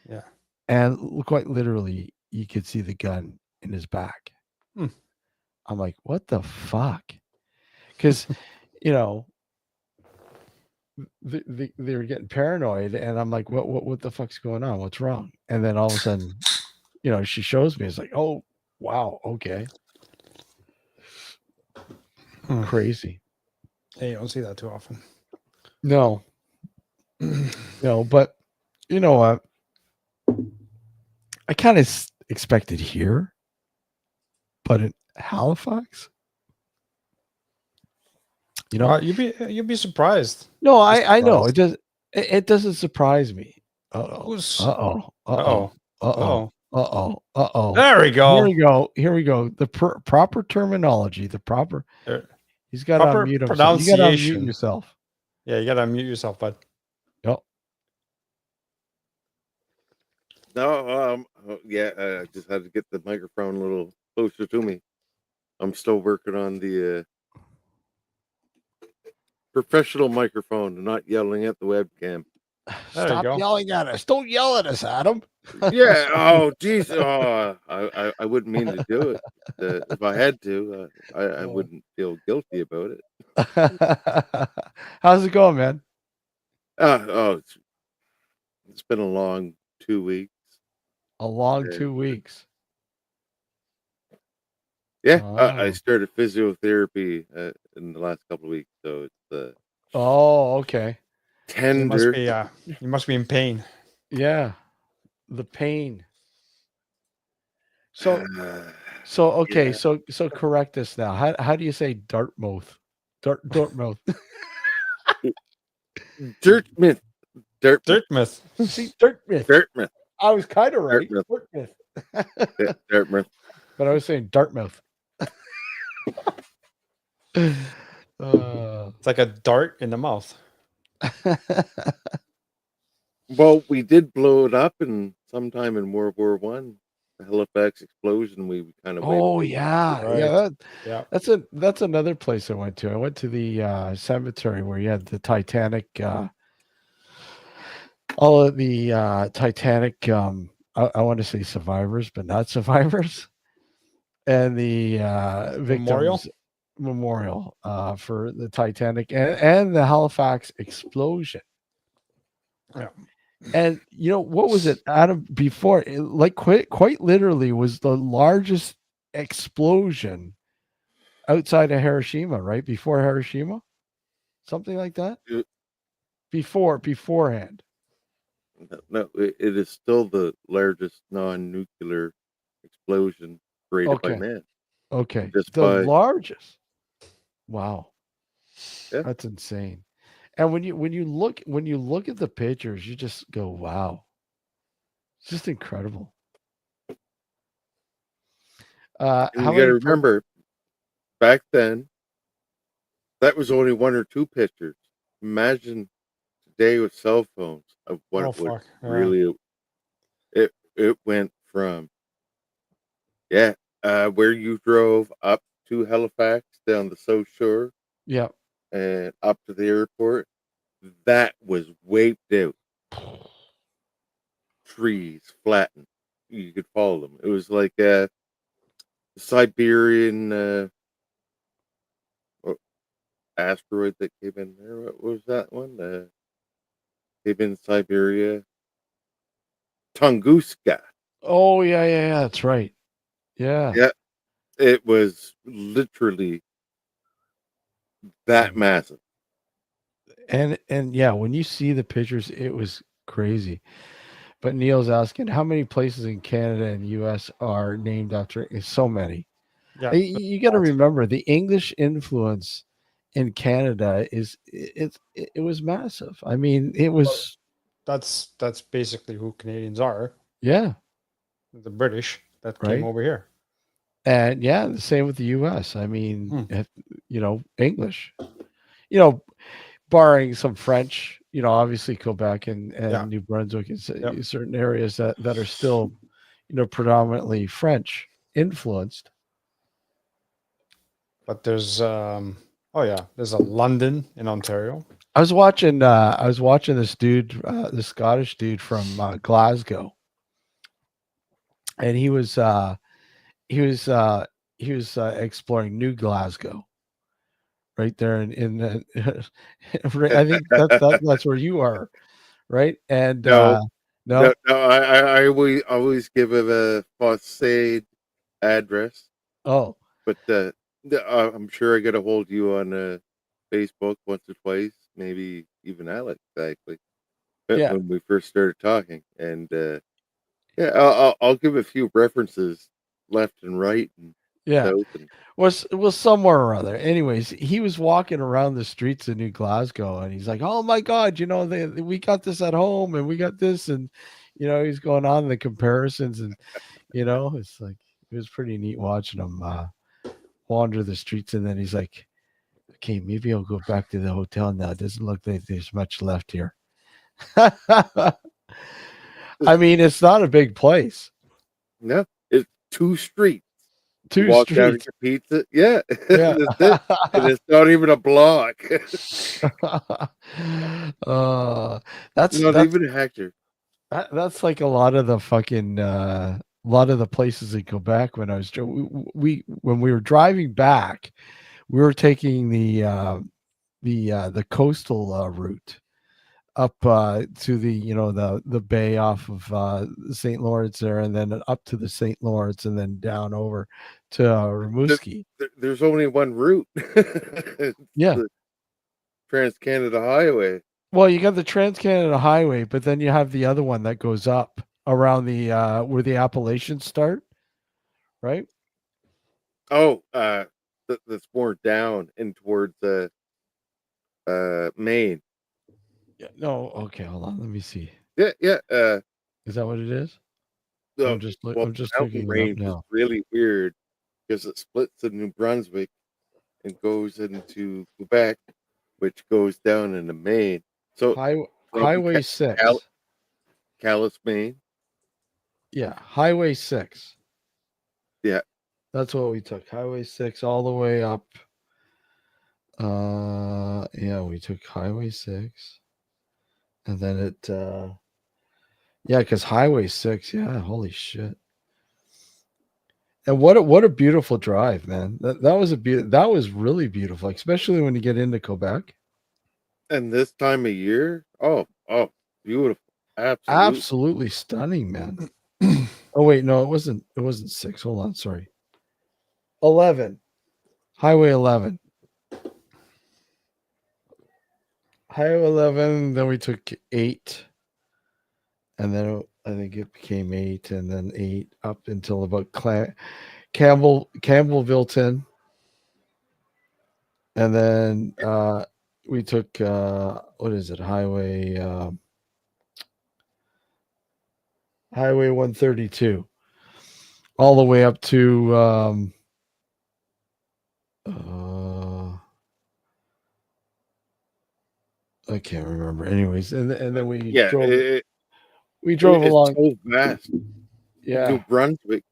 Yeah. and quite literally, you could see the gun in his back. Hmm. I'm like, what the fuck? Because, you know, they were getting paranoid, and I'm like, what the fuck's going on? What's wrong? And then all of a sudden, she shows me. It's like, oh, Wow. Okay. Hmm. Crazy. Hey, you don't see that too often. No, no, but you know what? I kind of expected here, but in Halifax, you know, You'd be surprised. no, You'd be I know it surprised. does. It doesn't surprise me. Uh oh. Who's Uh oh. Uh uh oh. oh. Uh Uh oh. oh. Uh oh. Uh oh. There we Here go. we go. Here we go. The proper terminology. The proper. There. He's got to Proper unmute himself. You got to unmute pronunciation. yourself. Yeah, you gotta unmute yourself, bud. Yep. No, yeah, I just had to get the microphone a little closer to me. I'm still working on the professional microphone and not yelling at the webcam. There you Stop go. yelling at us. Don't yell at us, Adam. Yeah. Oh, geez. Oh, I wouldn't mean to do it. If I had to, I wouldn't feel guilty about it. How's it going, man? It's been a long 2 weeks. A long And 2 weeks. yeah, I Oh. started physiotherapy in the last couple of weeks, so it's Oh, okay. You must tender. be in pain. Yeah. The pain. So okay, Yeah, so correct us now. How do you say Dartmouth? Dartmouth. Dirtmouth, Dirtmouth, Dirt myth. See, Dartmouth. Dirtmouth, I was kind of right. Dirtmouth, Dartmouth. Dirtmouth. But I was saying Dartmouth. uh, It's like a dart in the mouth. Well, we did blow it up in sometime in World War I. The Halifax explosion. We kind of wiped. oh yeah, Right. yeah. Yeah. That's another place I went to. I went to the cemetery where you had the Titanic. All of the Titanic. I want to say survivors, but not survivors, and the Memorial. victims memorial for the Titanic and the Halifax explosion. Yeah. And you know what was it? Adam before, like quite literally, was the largest explosion outside of Hiroshima, right before Hiroshima, something like that. It- Beforehand. No, it is still the largest non-nuclear explosion created by Okay, man. okay, Just the by largest. Wow, yeah, that's insane. And when you look at the pictures, you just go, wow, it's just incredible. and How you got to many? remember back then that was only one or two pictures. Imagine today with cell phones of what Oh it would fuck. Yeah. really. It went from yeah, where you drove up to Halifax down the South Shore Yeah. and up to the airport. That was wiped out. Trees flattened. You could follow them. It was like a Siberian what- asteroid that came in there. What was that one? Came in Siberia. Tunguska. Oh yeah. That's right. Yeah. Yeah, it was literally that massive. And yeah, when you see the pictures, it was crazy. But Neil's asking how many places in Canada and US are named after so many. Yeah. You got to remember the English influence in Canada it was massive. I mean, it was That's basically who Canadians are. yeah, The British that came right? over here. And yeah, the same with the US. I mean, Hmm. English. You know, barring some French, obviously Quebec and Yeah. New Brunswick and Yep. certain areas that are still, predominantly French influenced. But there's there's a London in Ontario. I was watching this dude, this Scottish dude from Glasgow, and he was exploring New Glasgow right there in the, I think that's where you are, right? And No, no, no. I always give it a facade address, Oh, but I'm sure I got a hold of you on Facebook once or twice, maybe even Alex actually, yeah, when we first started talking. And yeah, I'll give a few references left and right and yeah. south and Was somewhere or other. Anyways, he was walking around the streets of New Glasgow, and he's like, "Oh my God, we got this at home, and we got this," and he's going on the comparisons, and it's like it was pretty neat watching him wander the streets, and then he's like, "Okay, maybe I'll go back to the hotel now. It doesn't look like there's much left here." I mean, it's not a big place. no, it's 2 streets. You Two walk down and streets. get pizza. Yeah, Yeah. that's it. And it's not even a block. uh, that's Not that's even a hectare. that's like a lot of the fucking a lot of the places in Quebec when I was we when we were driving back, we were taking the coastal route up to the the bay off of St. Lawrence there, and then up to the St. Lawrence, and then down over to There- Rimouski. There's only one route. It's Yeah. the Trans Canada Highway. Well, you got the Trans Canada Highway, but then you have the other one that goes up around the where the Appalachians start, right? Oh, that's more down and towards Maine. Yeah. No. Okay. Hold on. Let me see. Yeah, yeah. Is that what it is? The I'm just mountain looking it up range is now. really weird because it splits in New Brunswick and goes into Quebec, which goes down into Maine. So from Highway Cal- 6. Calais, Maine. Yeah, Highway 6. Yeah, That's what we took. Highway 6 all the way up. Yeah, we took Highway 6. And then yeah, cuz Highway 6, yeah, holy shit. And what a beautiful drive, man. That was that was really beautiful, especially when you get into Quebec. and this time of year, oh, beautiful, absolute. Absolutely stunning, man. Oh wait, no, it wasn't 6. Hold on, sorry. 11. Highway 11. Highway 11, then we took 8, and then I think it became 8, and then 8 up until about Campbellville, and then we took what is it? Highway 132 all the way up to uh I can't remember. Anyways, and then Yeah, we drove it's along. so vast. New Yeah, Brunswick,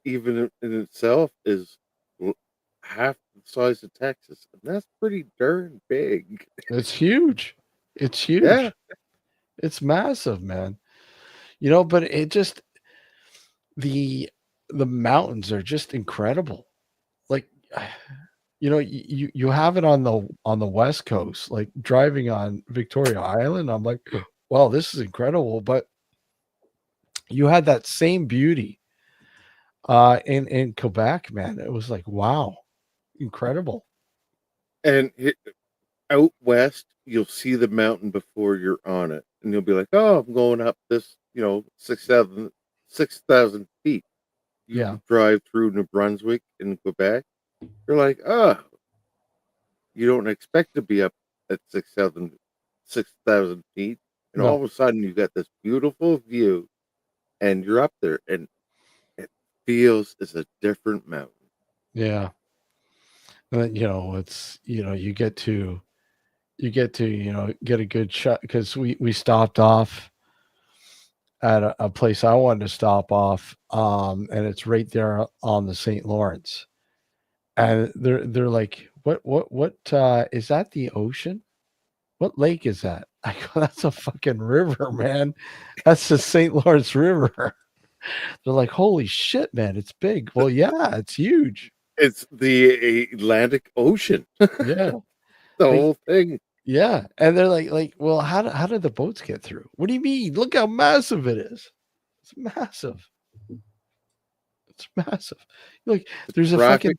even in itself, is l- half the size of Texas, and that's pretty darn big. it's huge. It's Yeah, huge. It's massive, man. But it just the the mountains are just incredible. Like you have it on the West Coast, like driving on Victoria Island. I'm like, wow, this is incredible. But you had that same beauty in Quebec, man. It was like, wow, incredible. and out west, you'll see the mountain before you're on it, and you'll be like, "Oh, I'm going up this, 6,000 feet." Yeah. You drive through New Brunswick in Quebec, you're like, "Oh, you don't expect to be up at 6,000 feet," and all No. of a sudden you got this beautiful view, and you're up there, and it feels as a different mountain. Yeah. It's you get to get a good shot because we stopped off at a place I wanted to stop off, and it's right there on the St. Lawrence, and they're like, what is that? The ocean? What lake is that? I go, that's a fucking river, man. That's the St. Lawrence River. They're like, holy shit, man, it's big. Well, yeah, it's huge. It's the Atlantic Ocean, the Yeah, like whole thing. yeah, and they're like, well, how did the boats get through? What do you mean? Look how massive it is. It's massive. It's massive. Look, there's traffic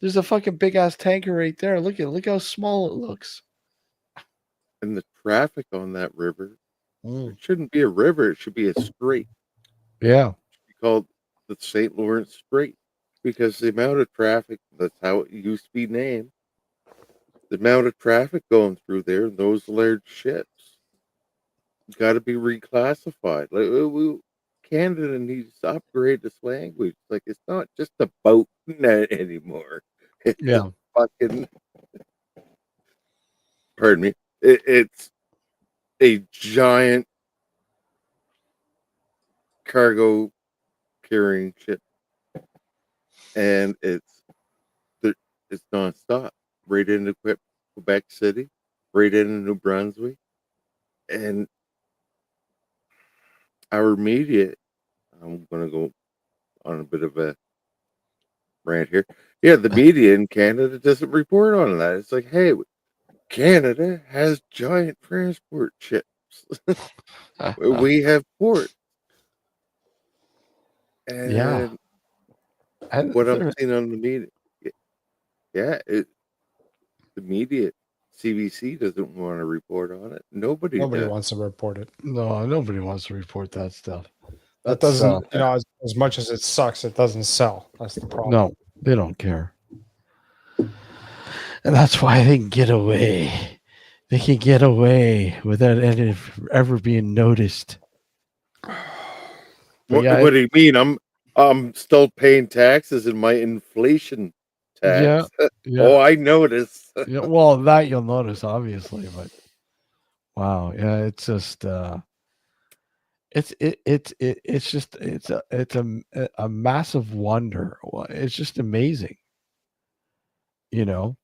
a fucking big ass tanker right there. Look how small it looks. and the traffic on that river. Mm. It shouldn't be a river. It should be a strait. Yeah. It should be called the St. Lawrence Strait because the amount of traffic. That's how it used to be named. The amount of traffic going through there, those large ships, got to be reclassified. Like Canada needs to upgrade this language. Like it's not just a boat anymore. It's Yeah. fucking. Pardon me. It's a giant cargo carrying ship, and it's nonstop right into Quebec City, right into New Brunswick, and our media. I'm gonna go on a bit of a rant here. Yeah, the media in Canada doesn't report on that. It's like, hey, Canada has giant transport ships. We have ports, Yeah. and And what I'm seeing on the media, yeah, the media, CBC doesn't want to report on it. Nobody Nobody does. wants to report it. no, nobody wants to report that stuff. That That's doesn't, as much as it sucks, it doesn't sell. That's the problem. no, they don't care. And that's why they can get away. They can get away without ever being noticed. But What do you mean? I'm still paying taxes in my inflation yeah, tax. yeah, Oh, I notice. yeah. Well, that you'll notice, obviously, but wow, yeah, it's just it's just a massive wonder. It's just amazing, you know.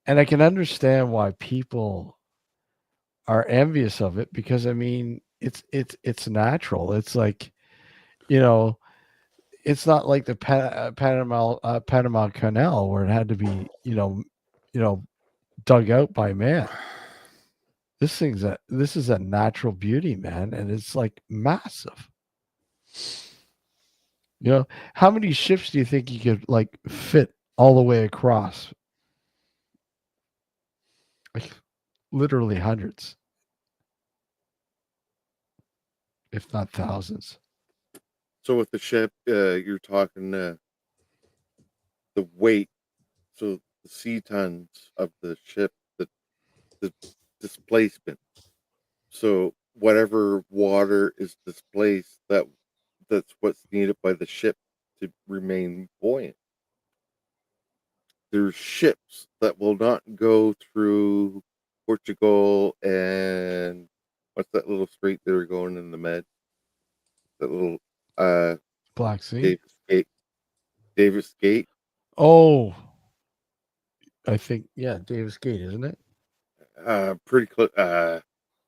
And I can understand why people are envious of it because I mean, it's natural. It's like, you know, it's not like the Panama Canal where it had to be, dug out by man. This is a natural beauty, man, and it's like massive. You know, how many ships do you think you could like fit all the way across? Like literally hundreds, if not thousands. So with the ship, you're talking the weight, so the sea tons of the ship, the displacement. So whatever water is displaced, that's what's needed by the ship to remain buoyant. There's ships that will not go through Portugal and what's that little strait they were going in the Med? That little uh Black Sea. Davis Gate. Davis Gate. Oh, I think yeah, Davis Gate, isn't it? Pretty close.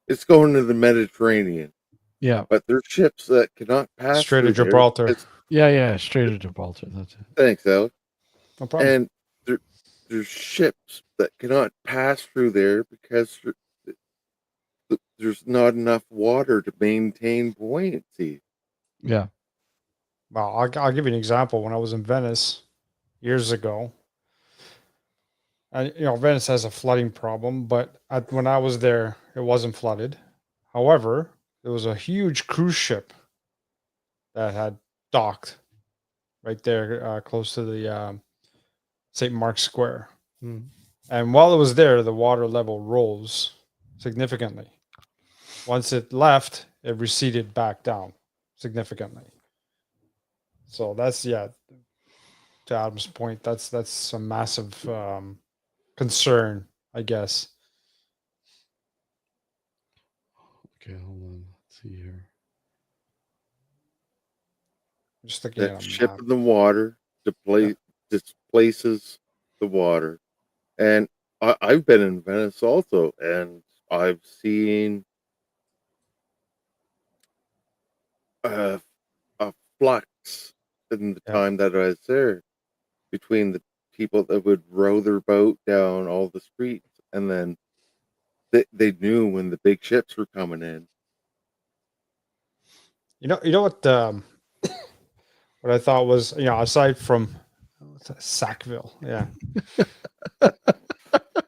It's going to the Mediterranean, Yeah, but there's ships that cannot pass Straight to through there. Gibraltar. yeah. Straight to Gibraltar. That's it. Thanks, Alex. No problem. And there's ships that cannot pass through there because there's not enough water to maintain buoyancy. Yeah. Well, I'll give you an example. When I was in Venice years ago, and Venice has a flooding problem, but when I was there, it wasn't flooded. However, there was a huge cruise ship that had docked right there, close to the St. Mark's Square. Mm. And while it was there, the water level rose significantly. Once it left, it receded back down significantly. So that's to Adam's point, that's a massive concern, I guess. Okay, hold on. Let's see here. Just looking at That a ship map. in the water displaces the water. And I've been in Venice also, and I've seen a flux in the Yeah. time that I was there between the people that would row their boat down all the streets, and then they knew when the big ships were coming in. You know what what I thought was, aside from what's that, Sackville, yeah,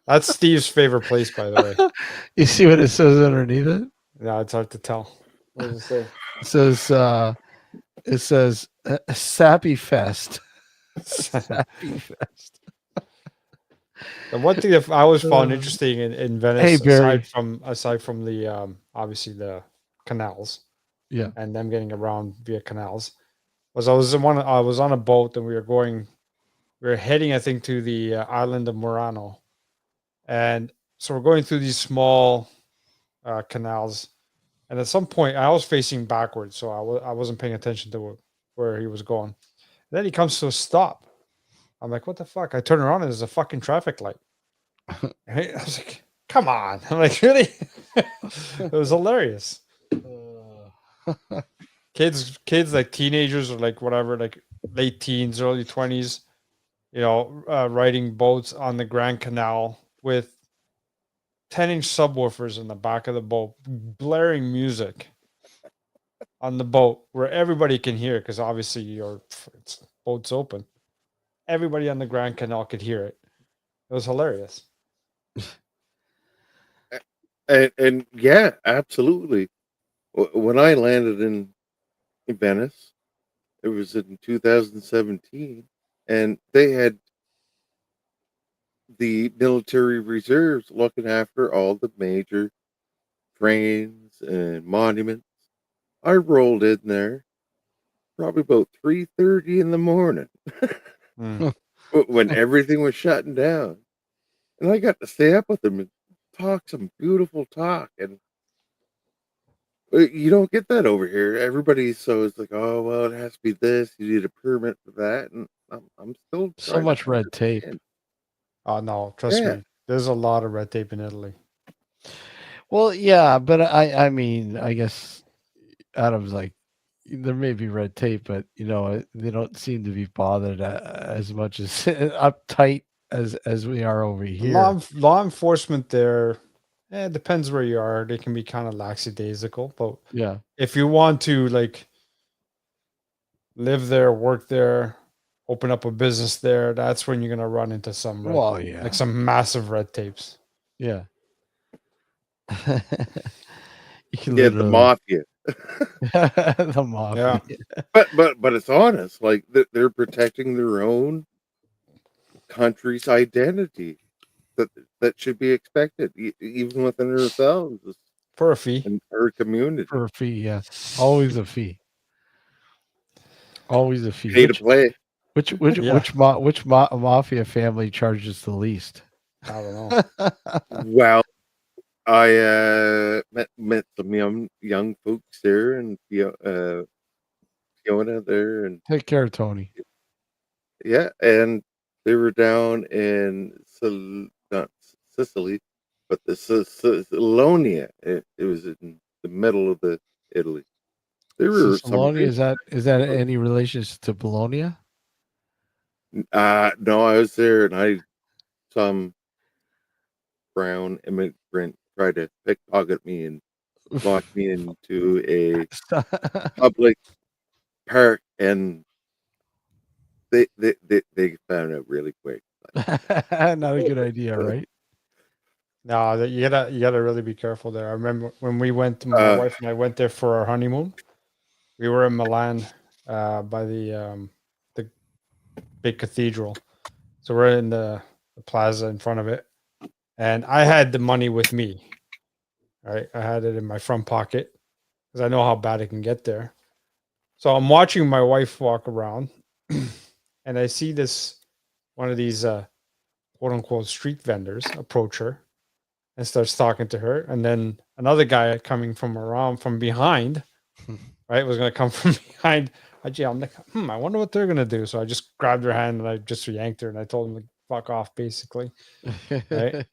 that's Steve's favorite place, by the way. You see what it says underneath it? Yeah, it's hard to tell. What does it say? It says Sappy Fest. Sappy Fest. The one thing that I always found Uh, interesting in Hey Venice, Barry. aside from the obviously the canals Yeah. and them getting around via canals, was I was on a boat and we were heading, I think, to the island of Murano, and so we're going through these small canals, and at some point I was facing backwards, so I wasn't paying attention to where he was going. Then he comes to a stop. I'm like, what the fuck? I turn around and there's a fucking traffic light. Right? I was like, come on. I'm like, really? It was hilarious. Kids like teenagers or like whatever, like late teens, early 20s, riding boats on the Grand Canal with 10-inch subwoofers in the back of the boat, blaring music on the boat where everybody can hear, because obviously boat's open. Everybody on the Grand Canal could hear it. It was hilarious. And yeah, absolutely. When I landed in Venice, it was in 2017, and they had the military reserves looking after all the major trains and monuments. I rolled in there probably about 3:30 in the morning Mm. when everything was shutting down, and I got to stay up with them and talk some beautiful talk. And you don't get that over here. Everybody's so it's like, oh well, it has to be this. You need a permit for that, and I'm still So trying to much red tape. understand. Oh no, trust Yeah. me. There's a lot of red tape in Italy. Well, yeah, but I mean, I guess Adam's like, there may be red tape, but they don't seem to be bothered as much as uptight as we are over here. Law enforcement there, it depends where you are. They can be kind of lackadaisical, but Yeah. if you want to like live there, work there, open up a business there, that's when you're gonna run into some Well, yeah. like some massive red tapes. Yeah. You can Yeah, the literally mafia. the mafia. Yeah. But it's honest. Like they're protecting their own country's identity. That should be expected, even within ourselves For a fee. and our community. For a fee, yeah. Always a fee. Always a fee. Pay to play. Which Yeah. mafia family charges the least? I don't know. Well, I met some young folks there, and Fiona there, and Take care, Tony. yeah, and they were down in not Sicily, but the Salonia. It was in the middle of the Italy. There were some Bologna, is that any relations to Bologna? no, I was there, and I some brown immigrant tried to pickpocket me and lock me into a public park, and they found out really quick. Not a good idea, right? No, you gotta really be careful there. I remember when we went, my wife and I went there for our honeymoon. We were in Milan, by the big cathedral. So we're in the plaza in front of it, and I had the money with me. Right, I had it in my front pocket because I know how bad it can get there. So I'm watching my wife walk around, and I see one of these quote unquote street vendors approach her and starts talking to her, and then another guy coming from behind, right, was going to come from behind. I'm like, I wonder what they're going to do. So I just grabbed her hand and I just yanked her and I told him to fuck off, basically. Right.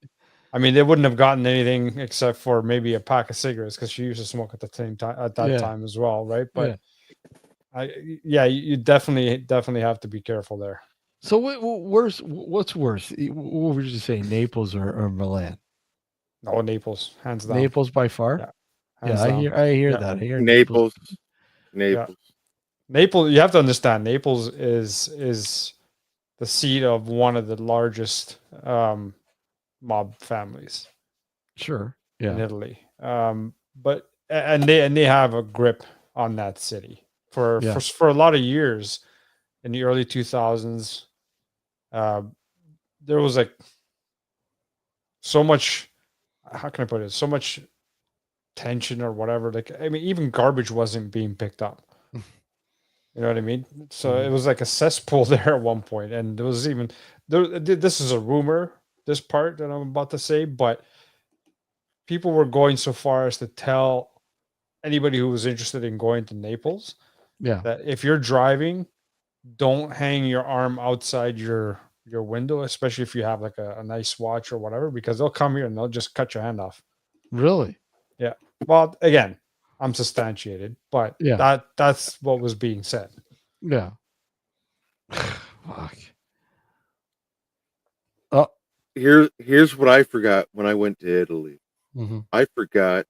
I mean, they wouldn't have gotten anything except for maybe a pack of cigarettes because she used to smoke at the same time time as well, right? But you definitely have to be careful there. So what's worse? What would you say, Naples or Milan? Oh, Naples, hands down. Naples by far. Yeah, Yeah, I hear Yeah. that. I hear Naples. Naples. You have to understand, Naples is the seat of one of the largest mob families Sure. in Yeah. Italy. And they have a grip on that city Yeah. for a lot of years in the early 2000s. Uh, there was like so much. How can I put it? So much tension or whatever. Like, I mean, even garbage wasn't being picked up. You know what I mean? So it Mhm. was like a cesspool there at one point, and there was even there. This is a rumor. This part that I'm about to say, but people were going so far as to tell anybody who was interested in going to Naples Yeah. that if you're driving, don't hang your arm outside your window, especially if you have like a nice watch or whatever, because they'll come here and they'll just cut your hand off. Really? Yeah. Well, again, I'm substantiated, but Yeah. that's what was being said. Yeah. Fuck. Oh. Here's what I forgot when I went to Italy. Mhm. I forgot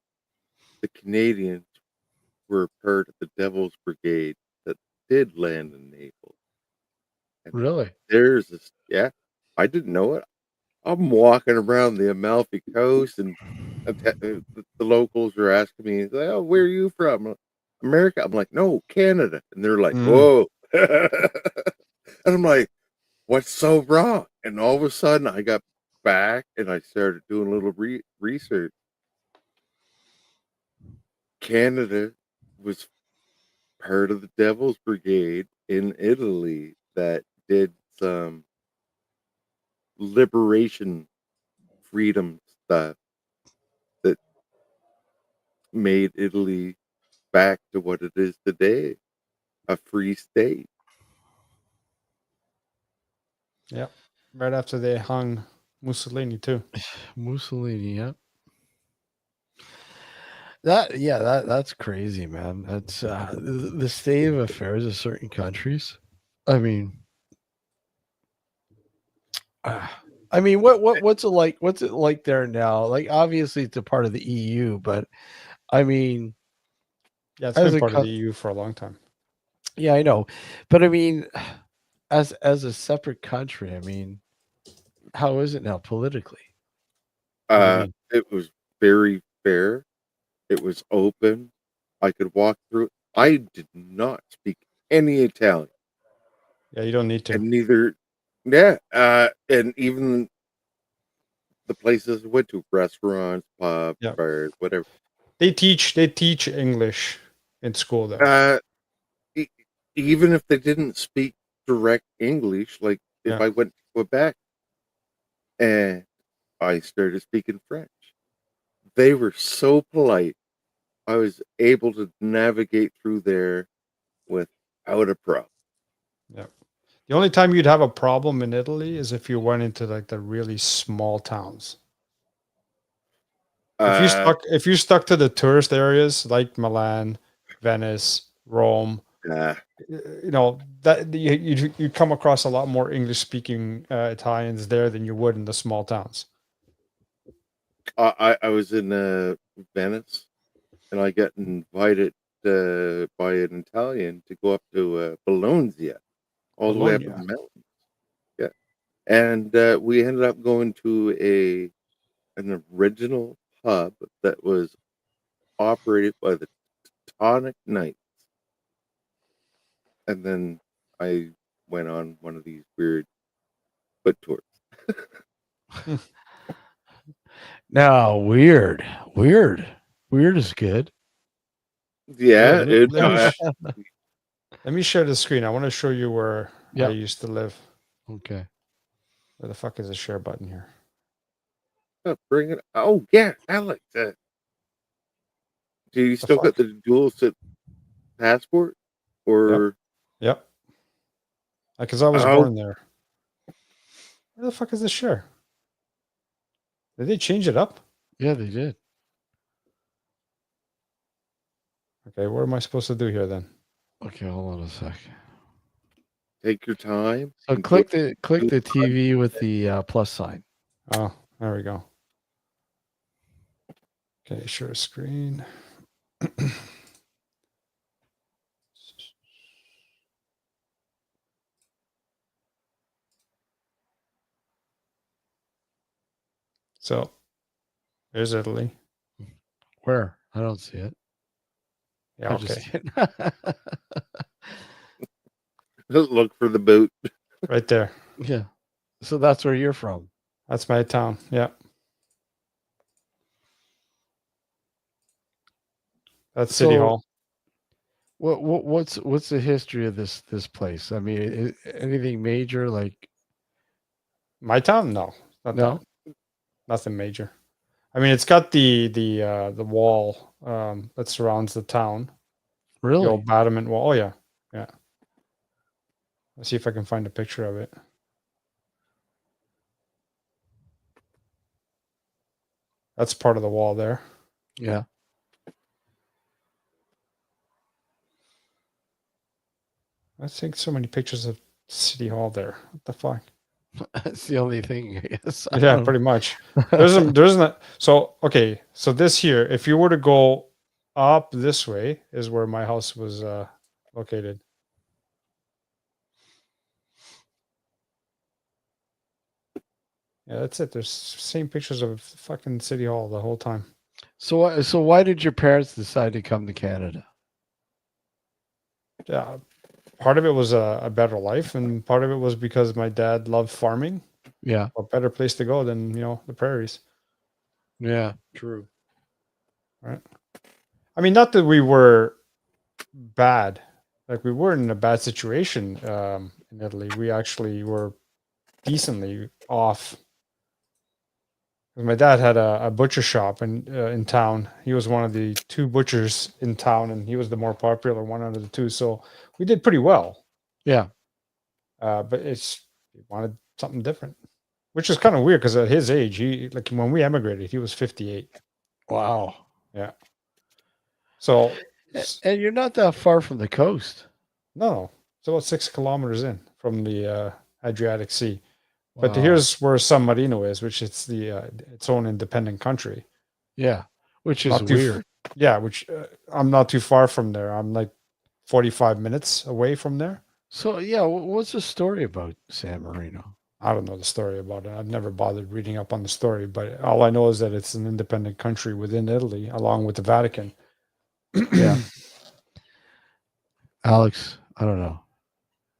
the Canadians were part of the Devil's Brigade that did land in Naples. And Really? there's this, yeah, I didn't know it. I'm walking around the Amalfi Coast, and the locals are asking me, "Oh, where are you from? America?" I'm like, "No, Canada." And they're like, Mm. "Whoa!" And I'm like, "What's so wrong?" And all of a sudden, I got back and I started doing a little research. Canada was part of the Devil's Brigade in Italy that did some liberation freedom stuff that made Italy back to what it is today, a free state. Yeah. Right after they hung Mussolini too. Mussolini, yeah. That's crazy, man. That's the state of affairs of certain countries. I mean, uh, what's it like? What's it like there now? Like, obviously, it's a part of the EU, but I mean, Yeah, it's as been a part of the EU for a long time. yeah, I know, but I mean, as a separate country, I mean, how is it now politically? What do you mean? It was very fair. It was open. I could walk through. I did not speak any Italian, Yeah, you don't need to. and neither, yeah, and even the places I went to, restaurants, pubs, Yeah. bars, whatever. They teach English in school there. Uh, e- Even if they didn't speak direct English, like if Yeah. I went to Quebec and I started speaking French, they were so polite. I was able to navigate through there without a problem. Yeah. The only time you'd have a problem in Italy is if you went into like the really small towns. Uh, If you stuck to the tourist areas like Milan, Venice, Rome, uh, you know that you come across a lot more English speaking Italians there than you would in the small towns. I was in Venice, and I got invited by an Italian to go up to Bologna, all the way up in Bologna. the mountains. Yeah, and we ended up going to an original pub that was operated by the Tonic Knights, and then I went on one of these weird foot tours. No, weird is good. Here, Yeah, it. let me share the screen. I want to show you where I Yep. used to live. Okay. Where the fuck is the share button here? Bring it. Oh yeah, Alex. Do you The still got fuck? the dual sit passport? Yep. Or Yep. Because I was oh born there. Where the fuck is the share? Did they change it up? Yeah, they did. Okay, what am I supposed to do here then? Okay, hold on a sec. take your time So and go click to the TV with the plus sign. Oh, there we go. Okay, share screen. So there's Italy. Where? I don't see it. Yeah, I'm okay. just kidding. Just look for the boot. Right there. Yeah. So that's where you're from. That's my town. Yeah. That's City So Hall. what's the history of this place? I mean, anything major like My town? No. Not that. no? Nothing major. I mean, it's got the wall that surrounds the town. The Really? old battlement wall. Oh yeah. Yeah. Let's see if I can find a picture of it. That's part of the wall there. Yeah. I think so many pictures of City Hall there. What the fuck? That's the only thing, I guess. I Yeah, don't pretty much. There's not. So okay. So this here, if you were to go up this way, is where my house was located. Yeah, that's it. There's same pictures of fucking City Hall the whole time. so why did your parents decide to come to Canada? Yeah, part of it was a better life, and part of it was because my dad loved farming. Yeah. What better place to go than the prairies, Yeah, true. right? I mean, not that we were bad, like we weren't in a bad situation in Italy. We actually were decently off. 'Cause my dad had a butcher shop in town. He was one of the two butchers in town, and he was the more popular one out of the two. So we did pretty well. Yeah. But he wanted something different, which is kind of weird because at his age, he like when we emigrated, he was 58. Wow. Yeah. So And you're not that far from the coast. no, it's about 6 kilometers in from the Adriatic Sea. But Wow. here's where San Marino is, which it's its own independent country. Yeah, which is Not too weird. Yeah, which I'm not too far from there. I'm like 45 minutes away from there. So yeah, what's the story about San Marino? I don't know the story about it. I've never bothered reading up on the story, but all I know is that it's an independent country within Italy, along with the Vatican. Yeah. Alex, I don't know.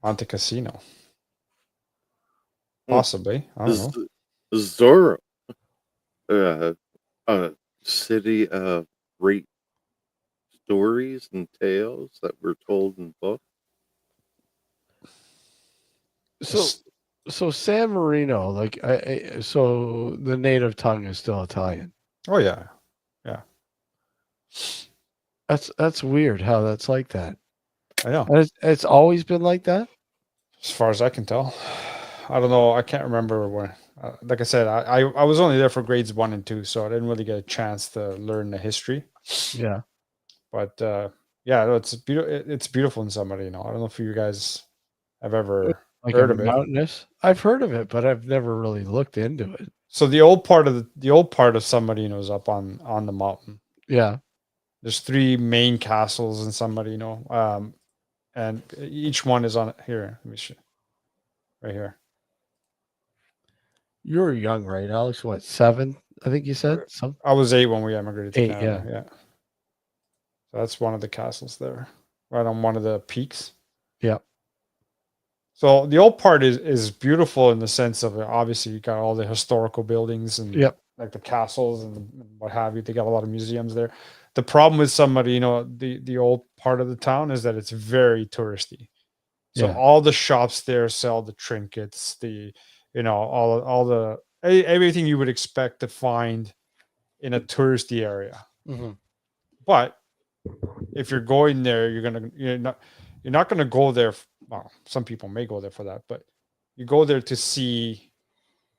Monte Cassino, Hmm. possibly. I don't know. Zorro, a city of great stories and tales that were told in books. So San Marino, like so the native tongue is still Italian. Oh yeah, yeah. That's weird how that's like that. I know. And it's always been like that. As far as I can tell, I don't know. I can't remember when. Like I said, I was only there for grades 1 and 2, so I didn't really get a chance to learn the history. Yeah. But yeah, no, it's beautiful. It's beautiful in San Marino. I don't know if you guys have ever Like heard a of it. mountainous. I've heard of it, but I've never really looked into it. So the old part of San Marino is up on the mountain. Yeah. There's 3 main castles in San Marino, and each one is on here. Let me show. Right here. You were young, right, Alex? What, 7? I think you said some I was 8 when we emigrated to 8. Canada. Yeah. Yeah. So that's one of the castles there, right on one of the peaks. Yeah. So the old part is beautiful in the sense of obviously you got all the historical buildings and Yep. like the castles and what have you. They got a lot of museums there. The problem with somebody, the old part of the town is that it's very touristy. So Yeah. all the shops there sell the trinkets, all the everything you would expect to find in a touristy area. Mhm. But if you're going there, you're not gonna go there. Well, some people may go there for that, but you go there to see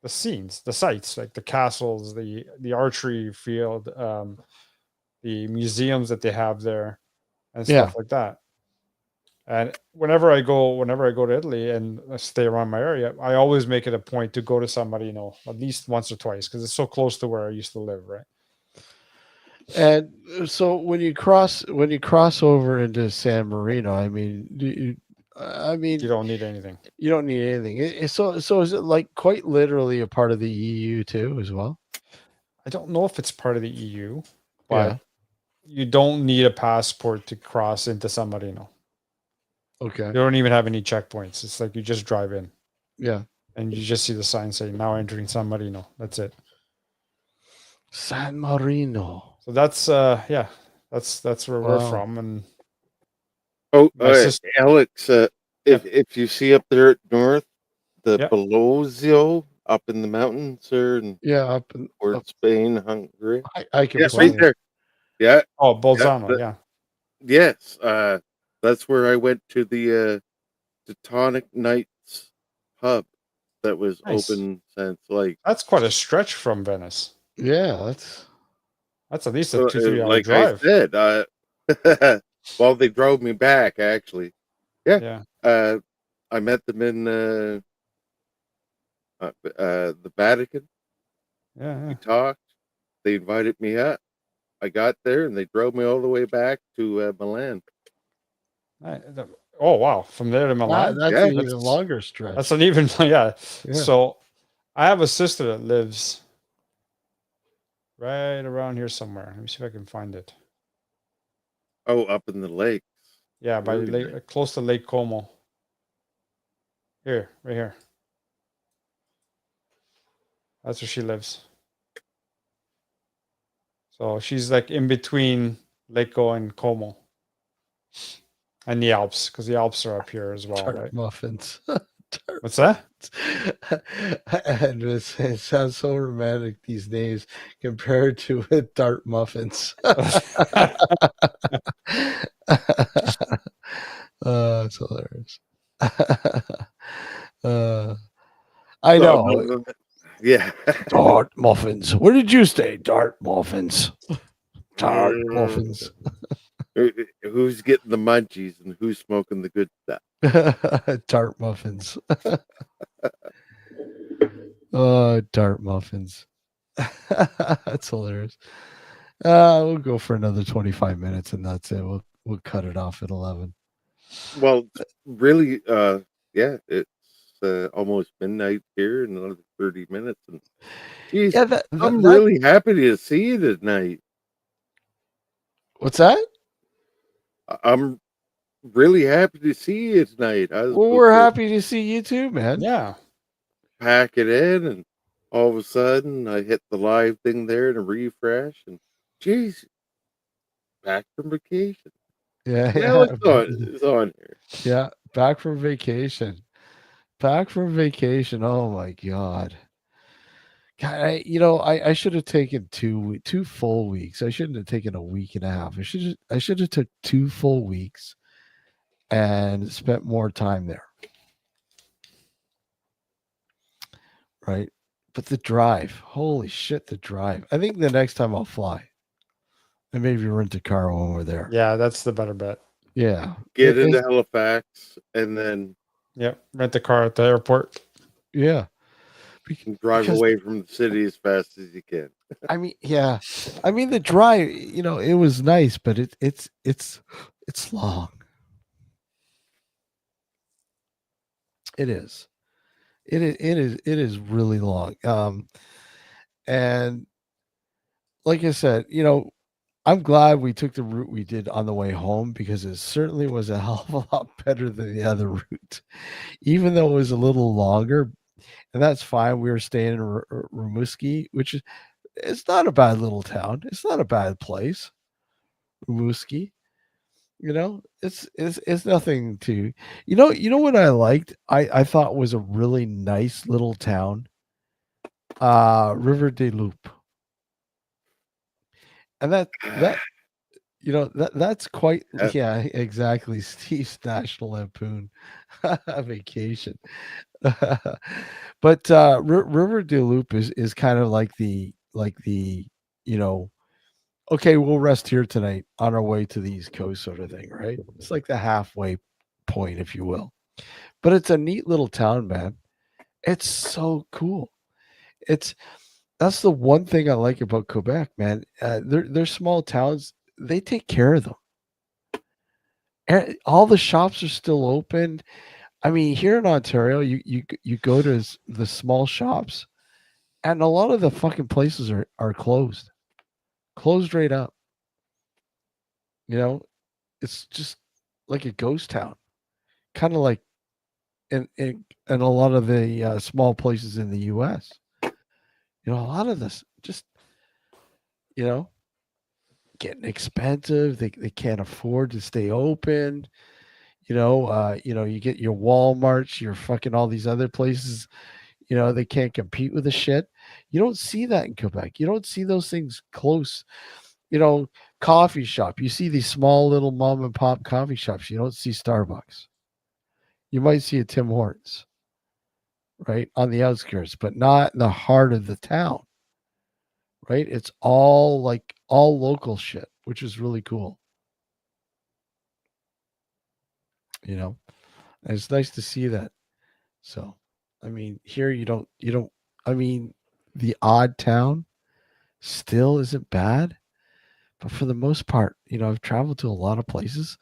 the scenes, the sights, like the castles, the archery field, the museums that they have there, and Yeah. stuff like that. And whenever I go to Italy and I stay around my area, I always make it a point to go to San Marino at least once or twice because it's so close to where I used to live, right? And so when you cross over into San Marino, I mean, I mean, You don't need anything. you don't need anything. So is it like quite literally a part of the EU too as well? I don't know if it's part of the EU, Yeah. but you don't need a passport to cross into San Marino. Okay. You don't even have any checkpoints. It's like you just drive in Yeah. and you just see the sign saying now entering San Marino. That's it. San Marino. So that's that's where we're Wow. from. And Oh, my sister, Alex, yeah, if you see up there at north, the yeah. Belozio up in the mountains there and Yeah, up in, towards up, Spain, Hungary. I can Yeah, This point right one? it. there. Yeah, Oh, yeah. Bolzano, yeah. Yes, that's where I went to the Tonic Nights pub that was Nice. open since like That's quite a stretch from Venice. Yeah, that's That's at least a 2-3 hour like I drive. said, well, they drove me back actually. Yeah, Yeah. I met them in the Vatican. Yeah. We talked. They invited me up. I got there and they drove me all the way back to Milan. Oh wow, from there to Milan. that's Yeah. an even longer stretch. That's an even yeah. Yeah. So I have a sister that lives right around here somewhere. Let me see if I can find it. Oh, up in the lakes. Yeah, by Really lake, nice. close to Lake Como. Here, right here. That's where she lives. So she's like in between Lake Como and Como. And the Alps, because the Alps are up here as well, Tart right? muffins. What's that? And it sounds so romantic, these names, compared to tart muffins. It's hilarious. I know. So, yeah. Tart muffins. What did you say? Tart muffins. Tart muffins. Who's getting the munchies and who's smoking the good stuff? Tart muffins. Oh, tart muffins. That's hilarious. We'll go for another 25 minutes and that's it. We'll cut it off at 11. Well, really, yeah, it's almost midnight here in another 30 minutes. And geez, Yeah, I'm really happy to see you tonight. What's that? I'm really happy to see you tonight. I was Well, supposed we're to happy to see you too, man. Yeah. pack it in, and all of a sudden I hit the live thing there and a refresh, and geez, back from vacation. Yeah, Now yeah. it's on here. Yeah, back from vacation. Back from vacation. Oh my god. God, I should have taken two full weeks. I shouldn't have taken a week and a half. I should have took 2 full weeks and spent more time there. Right? But the drive, holy shit, the drive. I think the next time I'll fly. And maybe rent a car when we're there. Yeah, that's the better bet. Yeah. Get into Halifax and then Yep. Rent a car at the airport. Yeah. drive Because away from the city as fast as you can. I mean, yeah. I mean the drive, it was nice, but it's long. It is. It is really long. And like I said, I'm glad we took the route we did on the way home because it certainly was a hell of a lot better than the other route, even though it was a little longer. And that's fine. We were staying in Rimouski, which is it's not a bad little town. It's not a bad place. Rimouski, it's nothing to what I liked. I thought was a really nice little town. River de Loup, and that's quite yeah, exactly. Steve's National Lampoon Vacation. But River de Loup is kind of like the okay, we'll rest here tonight on our way to the East Coast sort of thing, right? It's like the halfway point, if you will. But it's a neat little town, man. It's so cool. That's the one thing I like about Quebec, man. They're small towns. They take care of them. All the shops are still open. I mean, here in Ontario, you go to the small shops, and a lot of the fucking places are closed right up. You know, it's just like a ghost town, kind of like in a lot of the small places in the U.S. You know, a lot of this just you know getting expensive. They can't afford to stay open. You get your Walmarts, your fucking all these other places. They can't compete with the shit. You don't see that in Quebec. You don't see those things close. You know, coffee shop. You see these small little mom and pop coffee shops. You don't see Starbucks. You might see a Tim Hortons, right, on the outskirts, but not in the heart of the town, right? It's all like all local shit, which is really cool. You know, and it's nice to see that. So, I mean, here you don't. I mean, the odd town still isn't bad, but for the most part, I've traveled to a lot of places,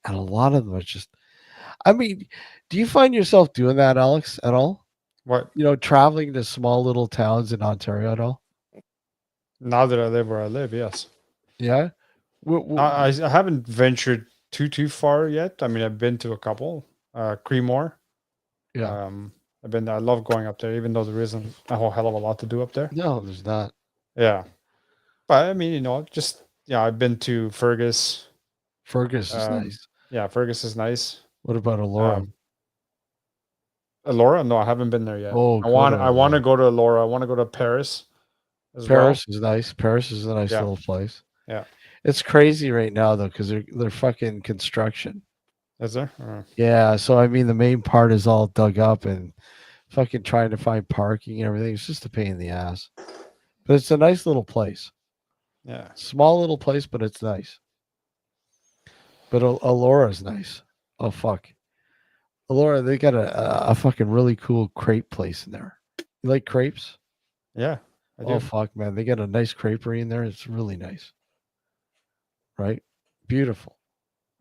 and a lot of them are just. I mean, do you find yourself doing that, Alex, at all? What? Traveling to small little towns in Ontario at all? Now that I live where I live, yes. Yeah. I haven't ventured too far yet. I mean, I've been to a couple. Creemore. Yeah. I've been. I love going up there, even though there isn't a whole hell of a lot to do up there. No, there's not. Yeah, but I mean, just I've been to Fergus. Fergus is nice. Yeah, Fergus is nice. What about Elora? Elora? No, I haven't been there yet. Oh, I want to go to Elora. I want to go to Paris as well. Paris is nice. Paris is a nice Yeah. little place. Yeah. It's crazy right now though, because they're fucking construction. Is there? Yeah, so I mean the main part is all dug up and fucking trying to find parking and everything. It's just a pain in the ass. But it's a nice little place. Yeah. Small little place, but it's nice. But Alora's nice. Oh fuck. Alora, they got a fucking really cool crepe place in there. You like crepes? Yeah. I do. Oh fuck, man. They got a nice creperie in there. It's really nice. Right? Beautiful.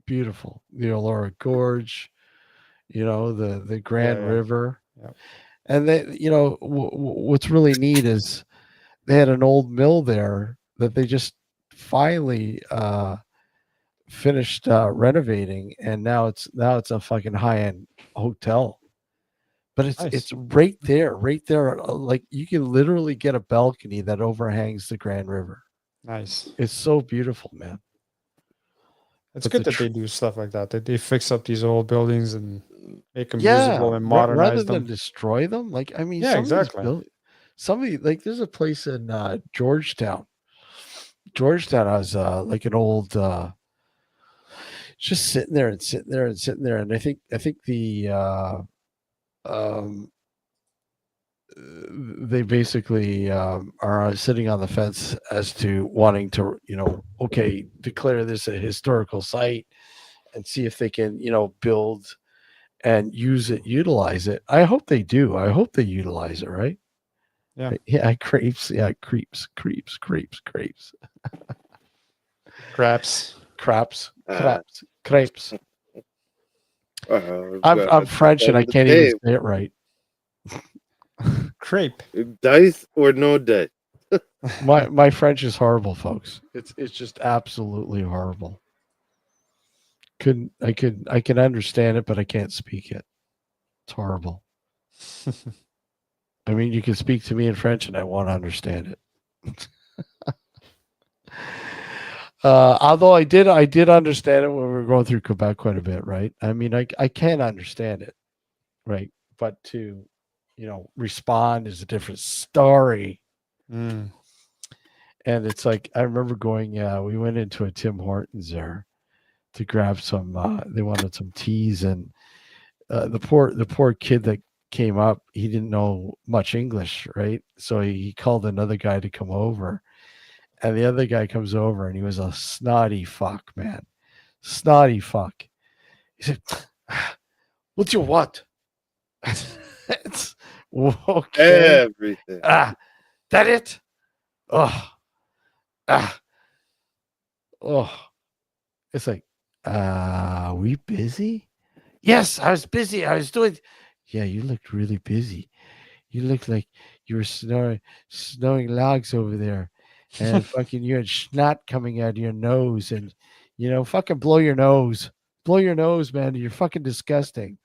Beautiful. The Elora Gorge, the Grand River. Yep. And they, what's really neat is they had an old mill there that they just finally finished renovating, and now it's a fucking high end hotel. But it's right there, like you can literally get a balcony that overhangs the Grand River. Nice. It's so beautiful, man. It's good that they do stuff like that. They fix up these old buildings and make them usable and modernize rather them. than destroy them. Like, I mean, exactly. Somebody like there's a place in Georgetown. Georgetown has like an old just sitting there, and I think the they basically are sitting on the fence as to wanting to, declare this a historical site and see if they can, build and utilize it. I hope they do. I hope they utilize it, right? Yeah. Yeah, crepes. Yeah, creeps. Craps. Crepes. I'm French and I can't even say it right. Crepe. Dice or no dice? My French is horrible, folks. It's just absolutely horrible. I can understand it, but I can't speak it. It's horrible. I mean, you can speak to me in French and I won't understand it. Although I did understand it when we were going through Quebec quite a bit, right? I mean, I can understand it, right? But to, respond is a different story. Mm. And it's like I remember going, we went into a Tim Hortons there to grab some. They wanted some teas, and the poor kid that came up, he didn't know much English, right? So he called another guy to come over. And the other guy comes over and he was a snotty fuck, man. Snotty fuck. He said, "What's your what?" It's okay. Everything. That it? Oh. It's like, we busy? Yes, I was busy. I was doing. Yeah, you looked really busy. You looked like you were snowing logs over there, and fucking you had snot coming out of your nose, and fucking blow your nose, man. You're fucking disgusting.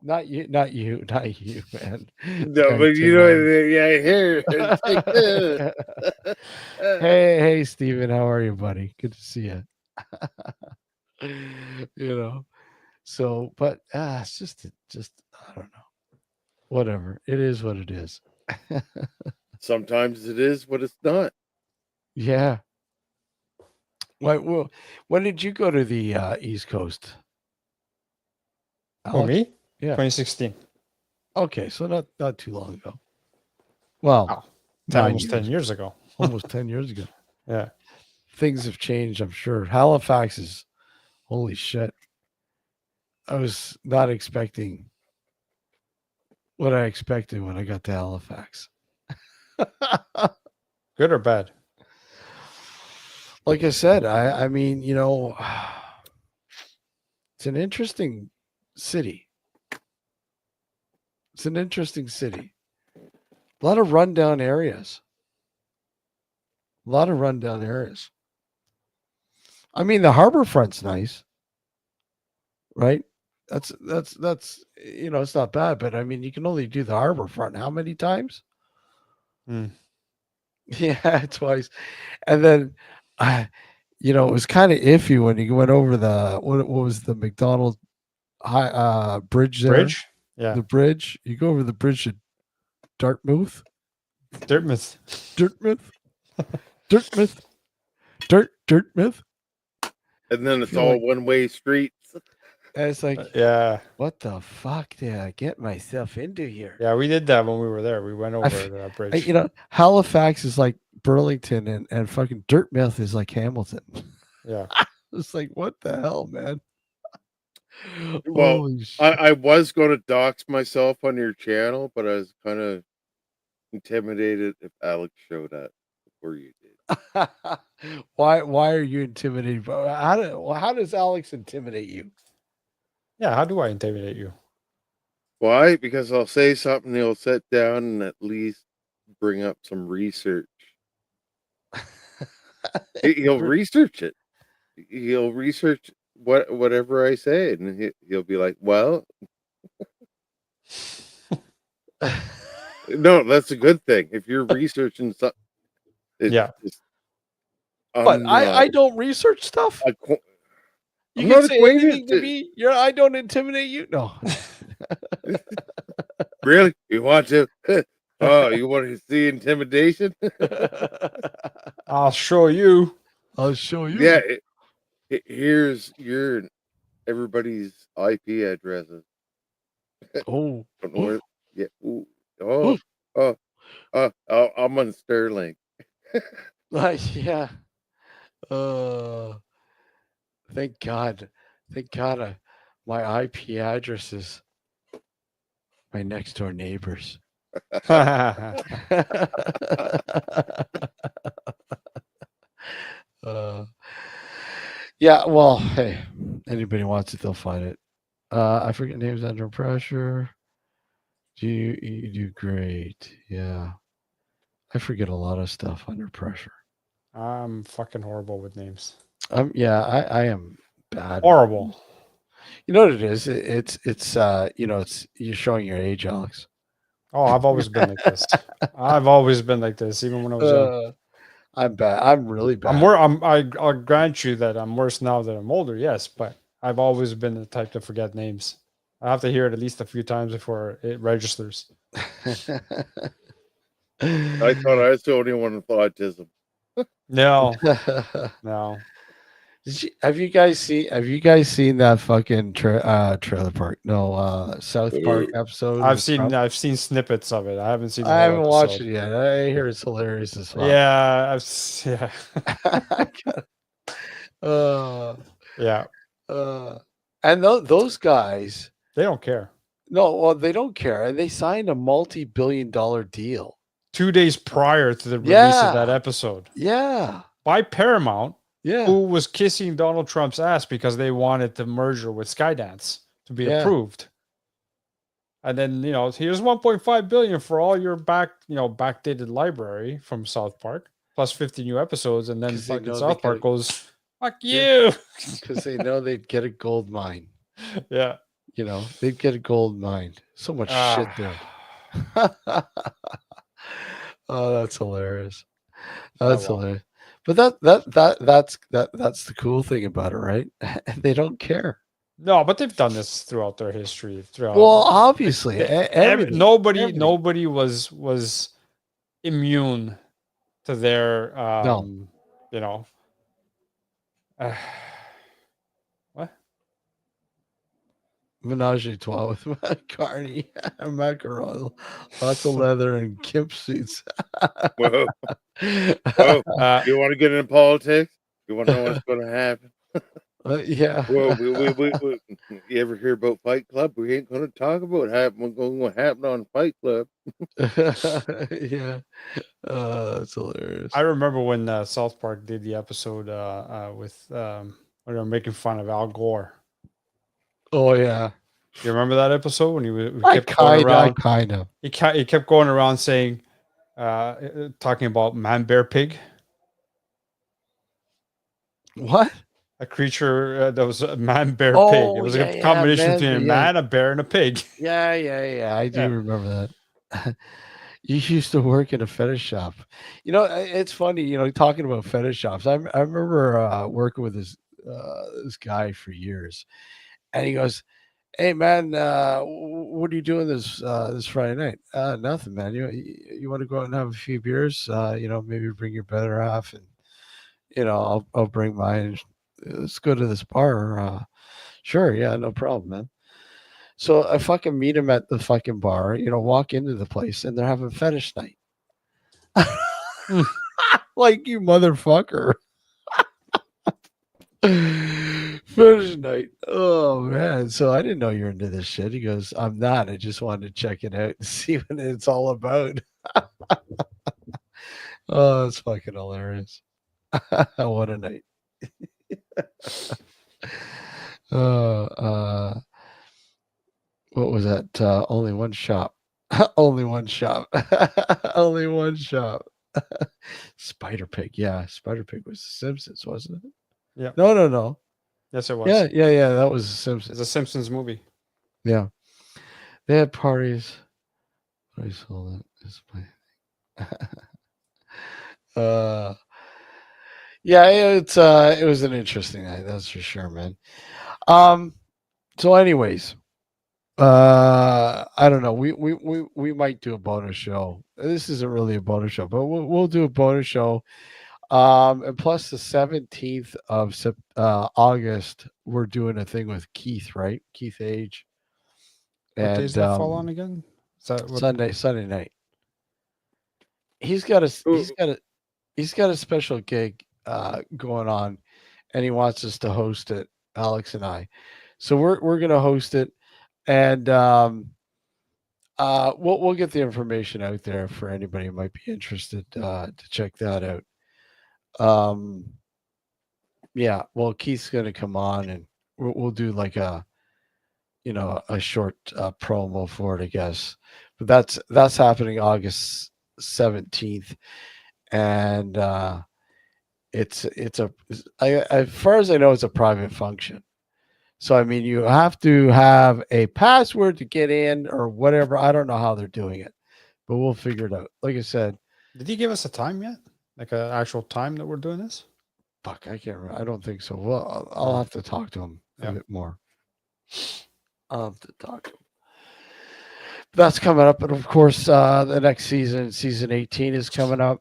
Not you, not you, not you, man. No, Guy but you know, Timon. yeah, here it's like this. Hey, Steven, how are you, buddy? Good to see you. So, but it's just I don't know. Whatever. It is what it is. Sometimes it is, but it's not. Yeah. Well, when did you go to the East Coast? Who, Alex? me? Yeah. 2016. Okay, so not too long ago. Well, Oh, 9 almost 10 years ago. almost 10 years ago. Yeah. Things have changed, I'm sure. Halifax is holy shit. I was not expecting what I expected when I got to Halifax. Good or bad? Like I said, I mean, it's an interesting city. It's an interesting city. A lot of rundown areas. I mean, the harbor front's nice, right? That's it's not bad, but I mean, you can only do the harbor front how many times? Hmm. Yeah, twice. And then it was kind of iffy when you went over the what was the McDonald high bridge there? Bridge? Yeah. The bridge. You go over the bridge at Dartmouth. Dartmouth. Dartmouth. Dartmouth. Dartmouth. And then it's Feel all like- one-way streets. And it's like, Yeah. what the fuck did I get myself into here? Yeah, we did that when we were there. We went over f- that bridge. Halifax is like Burlington and fucking Dartmouth is like Hamilton. Yeah. It's like, what the hell, man? Well, Holy shit. I was going to dox myself on your channel, but I was kind of intimidated if Alex showed up before you did. Why are you intimidated? How does Alex intimidate you? Yeah. How do I intimidate you? Why? Because I'll say something, he'll sit down and at least bring up some research. He'll research it. He'll research whatever I say, and he'll be like, "Well, no, that's a good thing. If you're researching something, Yeah. But I don't research stuff. You I'm can not say acquainted anything to to- me. I don't intimidate you. No. Really? You want to? Oh, you want to see intimidation? I'll show you. I'll show you. Yeah. Here's everybody's IP addresses. Oh. Don't know where. Yeah. Ooh, I'm on Sterling. Like, yeah. Thank God. My IP address is my next door neighbors. Yeah, well, hey, anybody wants it, they'll find it. I forget names under pressure. You do great. Yeah. I forget a lot of stuff under pressure. I'm fucking horrible with names. Yeah, I am bad. Horrible. You know what it is? It's you're showing your age, Alex. Oh, I've always been like this. I've always been like this, even when I was young. I'm bad. I'm really bad. I'll grant you that I'm worse now that I'm older, yes, but I've always been the type to forget names. I have to hear it at least a few times before it registers. I thought I was the only one with autism. No, no. Have you guys seen that fucking trailer park? No, South Park episode. I've seen snippets of it. I haven't seen. I haven't watched it yet. I hear it's hilarious as well. Yeah, yeah. And those guys, they don't care. No, well, they don't care, and they signed a multi-billion-dollar deal 2 days prior to the release of that episode. Yeah, by Paramount, Yeah. who was kissing Donald Trump's ass because they wanted the merger with Skydance to be Yeah. approved. And then, here's 1.5 billion for all your backdated library from South Park, plus 50 new episodes. And then 'Cause they fucking know they South Park gotta- goes, fuck Yeah. you. Because they know they'd get a gold mine. Yeah. They'd get a gold mine. So much shit there. Oh, that's hilarious. That's well. hilarious. But that's the cool thing about it, right? They don't care. No, but they've done this throughout their history. Throughout, Well, obviously, everything. nobody was immune to their No. you know what? Menage a trois with Carney and macaron, lots of leather and gimp suits. Whoa, whoa. You want to get into politics? You want to know what's going to happen? Yeah. Well, you ever hear about Fight Club? We ain't going to talk about what happened on Fight Club. Yeah. That's hilarious. I remember when South Park did the episode with when they were making fun of Al Gore. Oh yeah. You remember that episode when he I kept going around? kind of. He kept going around saying, talking about man, bear, pig. What? A creature that was a man, bear, pig. Oh, It was yeah, a combination man, between a yeah. man, a bear, and a pig. Yeah. I do Yeah. remember that. You used to work in a fetish shop. It's funny, talking about fetish shops. I remember working with this guy for years, and he goes, "Hey man, what are you doing this Friday night? Nothing, man. You want to go out and have a few beers? Maybe bring your better half, and I'll bring mine. Let's go to this bar. Sure, yeah, no problem, man." So I fucking meet him at the fucking bar, walk into the place and they're having fetish night. Like, you motherfucker. Fetish night. Oh man. So I didn't know you're into this shit. He goes, "I'm not. I just wanted to check it out and see what it's all about." Oh, it's fucking hilarious. What a night. uh what was that? Only one shop. Only one shop. Only one shop. Spider Pig. Yeah, Spider Pig was The Simpsons, wasn't it? Yeah. No. Yes, it was. Yeah. That was The It's Simpsons. a Simpsons movie. Yeah. They had parties. I saw that. It's my yeah, it was an interesting night, that's for sure, man. So anyways, I don't know. We might do a bonus show. This isn't really a bonus show, but we'll do a bonus show. And plus the 17th of August, we're doing a thing with Keith, right? Keith Age. What And days that fall on again? Is that what? Sunday night. He's got a special gig going on, and he wants us to host it, Alex and I. So we're gonna host it, and we'll get the information out there for anybody who might be interested to check that out. Yeah, well, Keith's gonna come on, and we'll do like a short promo for it, I guess. But that's happening August 17th, and as far as I know, it's a private function. So I mean, you have to have a password to get in or whatever. I don't know how they're doing it, but we'll figure it out. Like I said, Did he give us a time yet? Like an actual time that we're doing this? fuck, I can't remember. I don't think so. Well, I'll have to talk to him a bit more. I'll have to talk to him. That's coming up, and of course, the next season 18, is coming up.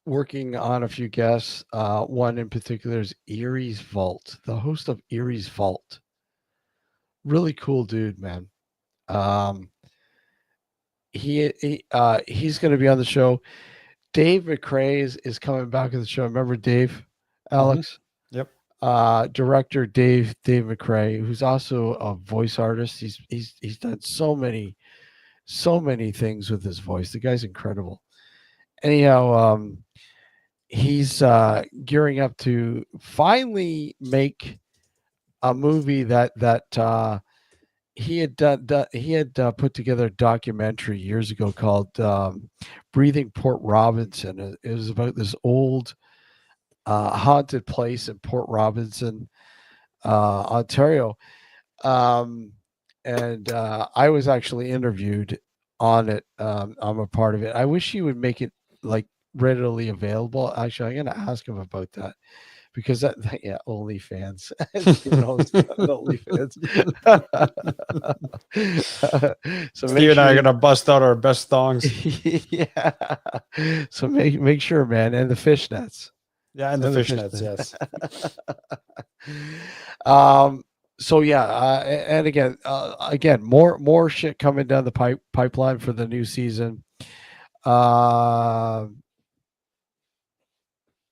Working on a few guests. One in particular is Erie's Vault, the host of Erie's Vault. Really cool dude, man. He's going to be on the show. Dave McRae is coming back on the show. Remember Dave, Alex? Yep. Director Dave McRae, who's also a voice artist. He's done so many things with his voice. The guy's incredible. Anyhow, he's gearing up to finally make a movie that he had put together a documentary years ago called "Breathing Port Robinson." It was about this old haunted place in Port Robinson, Ontario, um, and I was actually interviewed on it. I'm a part of it. I wish he would make it like readily available. Actually, I'm going to ask him about that because yeah, OnlyFans. Stephen owns OnlyFans. So Steve make and sure I are you, gonna bust out our best thongs. yeah. So make sure, man, and the fishnets. Yeah, and the And the fishnets, fishnets. yes. um so yeah, and again, more shit coming down the pipeline for the new season. uh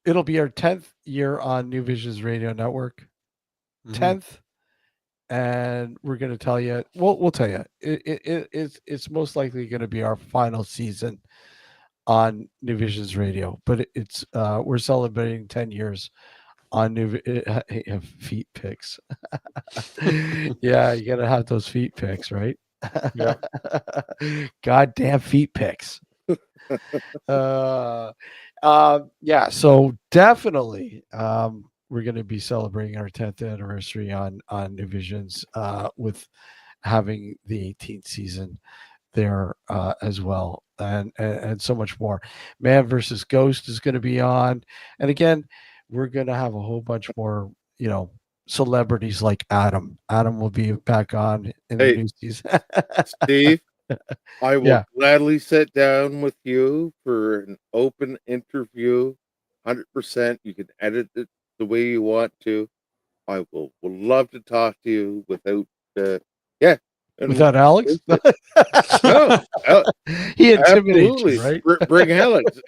it'll be our 10th year on New Visions Radio Network. Mhm. 10th. And we're going to tell you, we'll tell you, it's most likely going to be our final season on New Visions Radio, but it's we're celebrating 10 years on feet picks. Yeah, you gotta have those feet picks, right? Yep. Goddamn feet picks. Uh, yeah, so definitely, we're going to be celebrating our 10th anniversary on New Visions, with having the 18th season there as well, and so much more. Man versus Ghost is going to be on, and again, we're going to have a whole bunch more, celebrities like Adam. Adam will be back on in the Hey, new season. Steve, I will Yeah, gladly sit down with you for an open interview. 100%. You can edit it the way you want to. I will love to talk to you without, yeah. And without Alex, no, he intimidates you, absolutely. right? Bring Alex.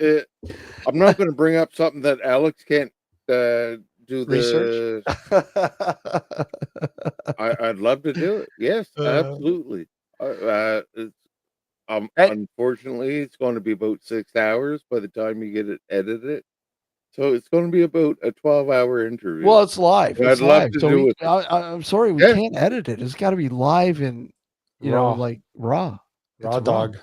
I'm not going to bring up something that Alex can't do Research. the. I'd love to do it. Yes, Uh, absolutely. It's, hey, unfortunately, it's going to be about 6 hours by the time you get it edited. So it's going to be about a 12-hour interview. well, it's live. And It's I'd love live. to So do it. I'm sorry, we Yeah, can't edit it. It's got to be live and Raw. like raw. It's Raw raw, dog.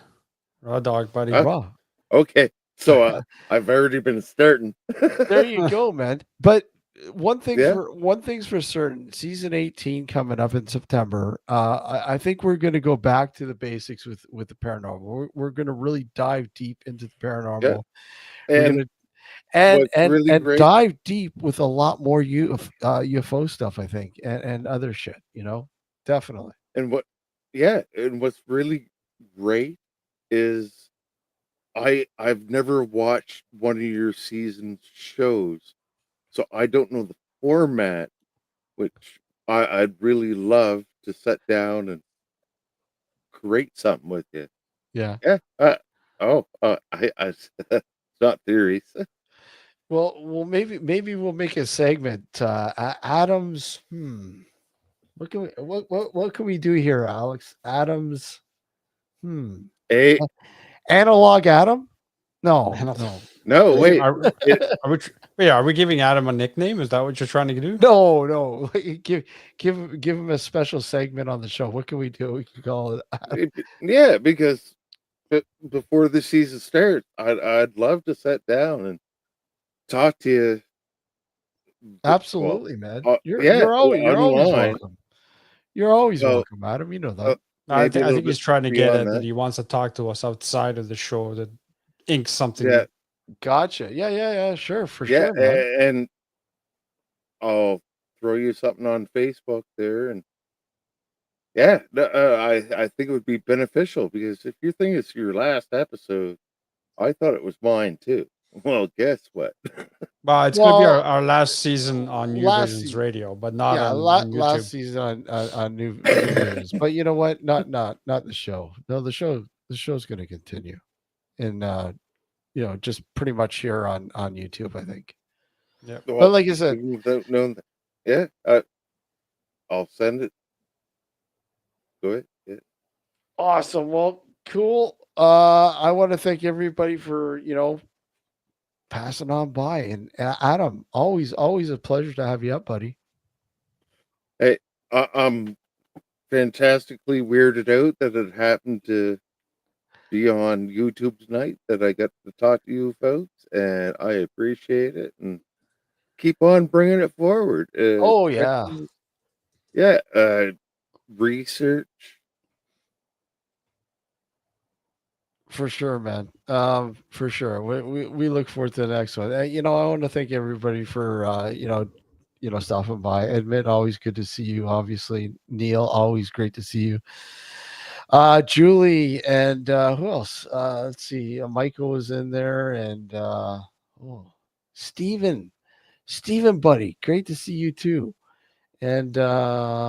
Raw dog, buddy. uh, raw. okay. So I've already been starting. There you go, man. But Yeah, one thing's for certain. Season 18 coming up in September. I think we're going to go back to the basics with the paranormal. We're going to really dive deep into the yeah. paranormal. We're And going to and what's and really and great, dive deep with a lot more UFO stuff, I think, and other shit. Definitely. and and what's really great is I've never watched one of your season shows, so I don't know the format, which I'd really love to sit down and create something with you. Yeah. Yeah. It's not theories. Well, maybe we'll make a segment. Adams. What can what can we do here, Alex? Adams. Hmm. Hey, Analog Adam? No, Man, no, no, Are we, wait. are, It, are we, wait, are we giving Adam a nickname? Is that what you're trying to do? no, no. Give him a special segment on the show. What can we do? We can call it. yeah, because before the season starts, I'd love to sit down and talk to you. Well, Absolutely, man. yeah, You're always online. welcome. You're always Well, welcome, Adam. You know uh, that. No, I maybe a think I little think bit he's trying to get beyond at that that. he wants to talk to us outside of the show to ink Yeah, something. Gotcha. Yeah. Sure, for yeah, sure, man. and I'll throw you something on Facebook there, and yeah, I think it would be beneficial because if you think it's your last episode, I thought it was mine too. Well, guess what? Well, it's going to be Well, our last season on New last Visions season. Radio, but not Yeah, on last YouTube. season on New Visions. But you know what? Not the show. No, the show's going to continue, and just pretty much here on YouTube, I think. Yep. But Well, like I said, even without knowing that, yeah, I'll send it. Go ahead. Yeah. awesome. Well, cool. I want to thank everybody for pass it on by. And Adam, always a pleasure to have you up, buddy. Hey, I'm fantastically weirded out that it happened to be on YouTube tonight that I got to talk to you folks, and I appreciate it. And keep on bringing it forward. Oh yeah, Yeah, research. for sure, man. For sure. We look forward to the next one. You know, I want to thank everybody for stopping by. Admit, always good to see you. Obviously, Neil, always great to see you. Julie and who else? Let's see. Michael was in there, and Stephen, buddy, great to see you too. And I'm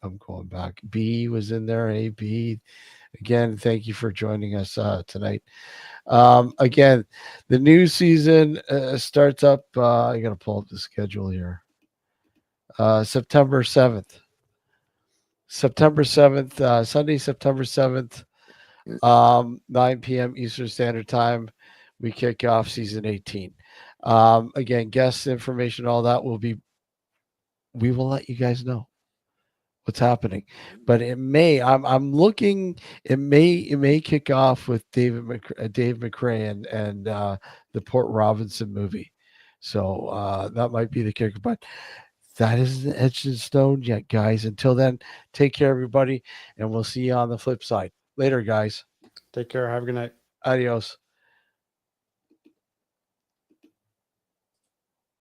going back. B was in there. AB again. Thank you for joining us tonight. Again, the new season starts up. I got to pull up the schedule here. September 7th. September 7th, Sunday, September 7th, 9 p.m. Eastern Standard Time. We kick off season 18. Again, guest information, all that we will let you guys know what's happening. But I'm looking, it may kick off with Dave McRae and the Port Robinson movie. So that might be the kicker. But that isn't etched in stone yet, guys. Until then, take care, everybody, and we'll see you on the flip side. Later, guys. Take care. Have a good night. Adios.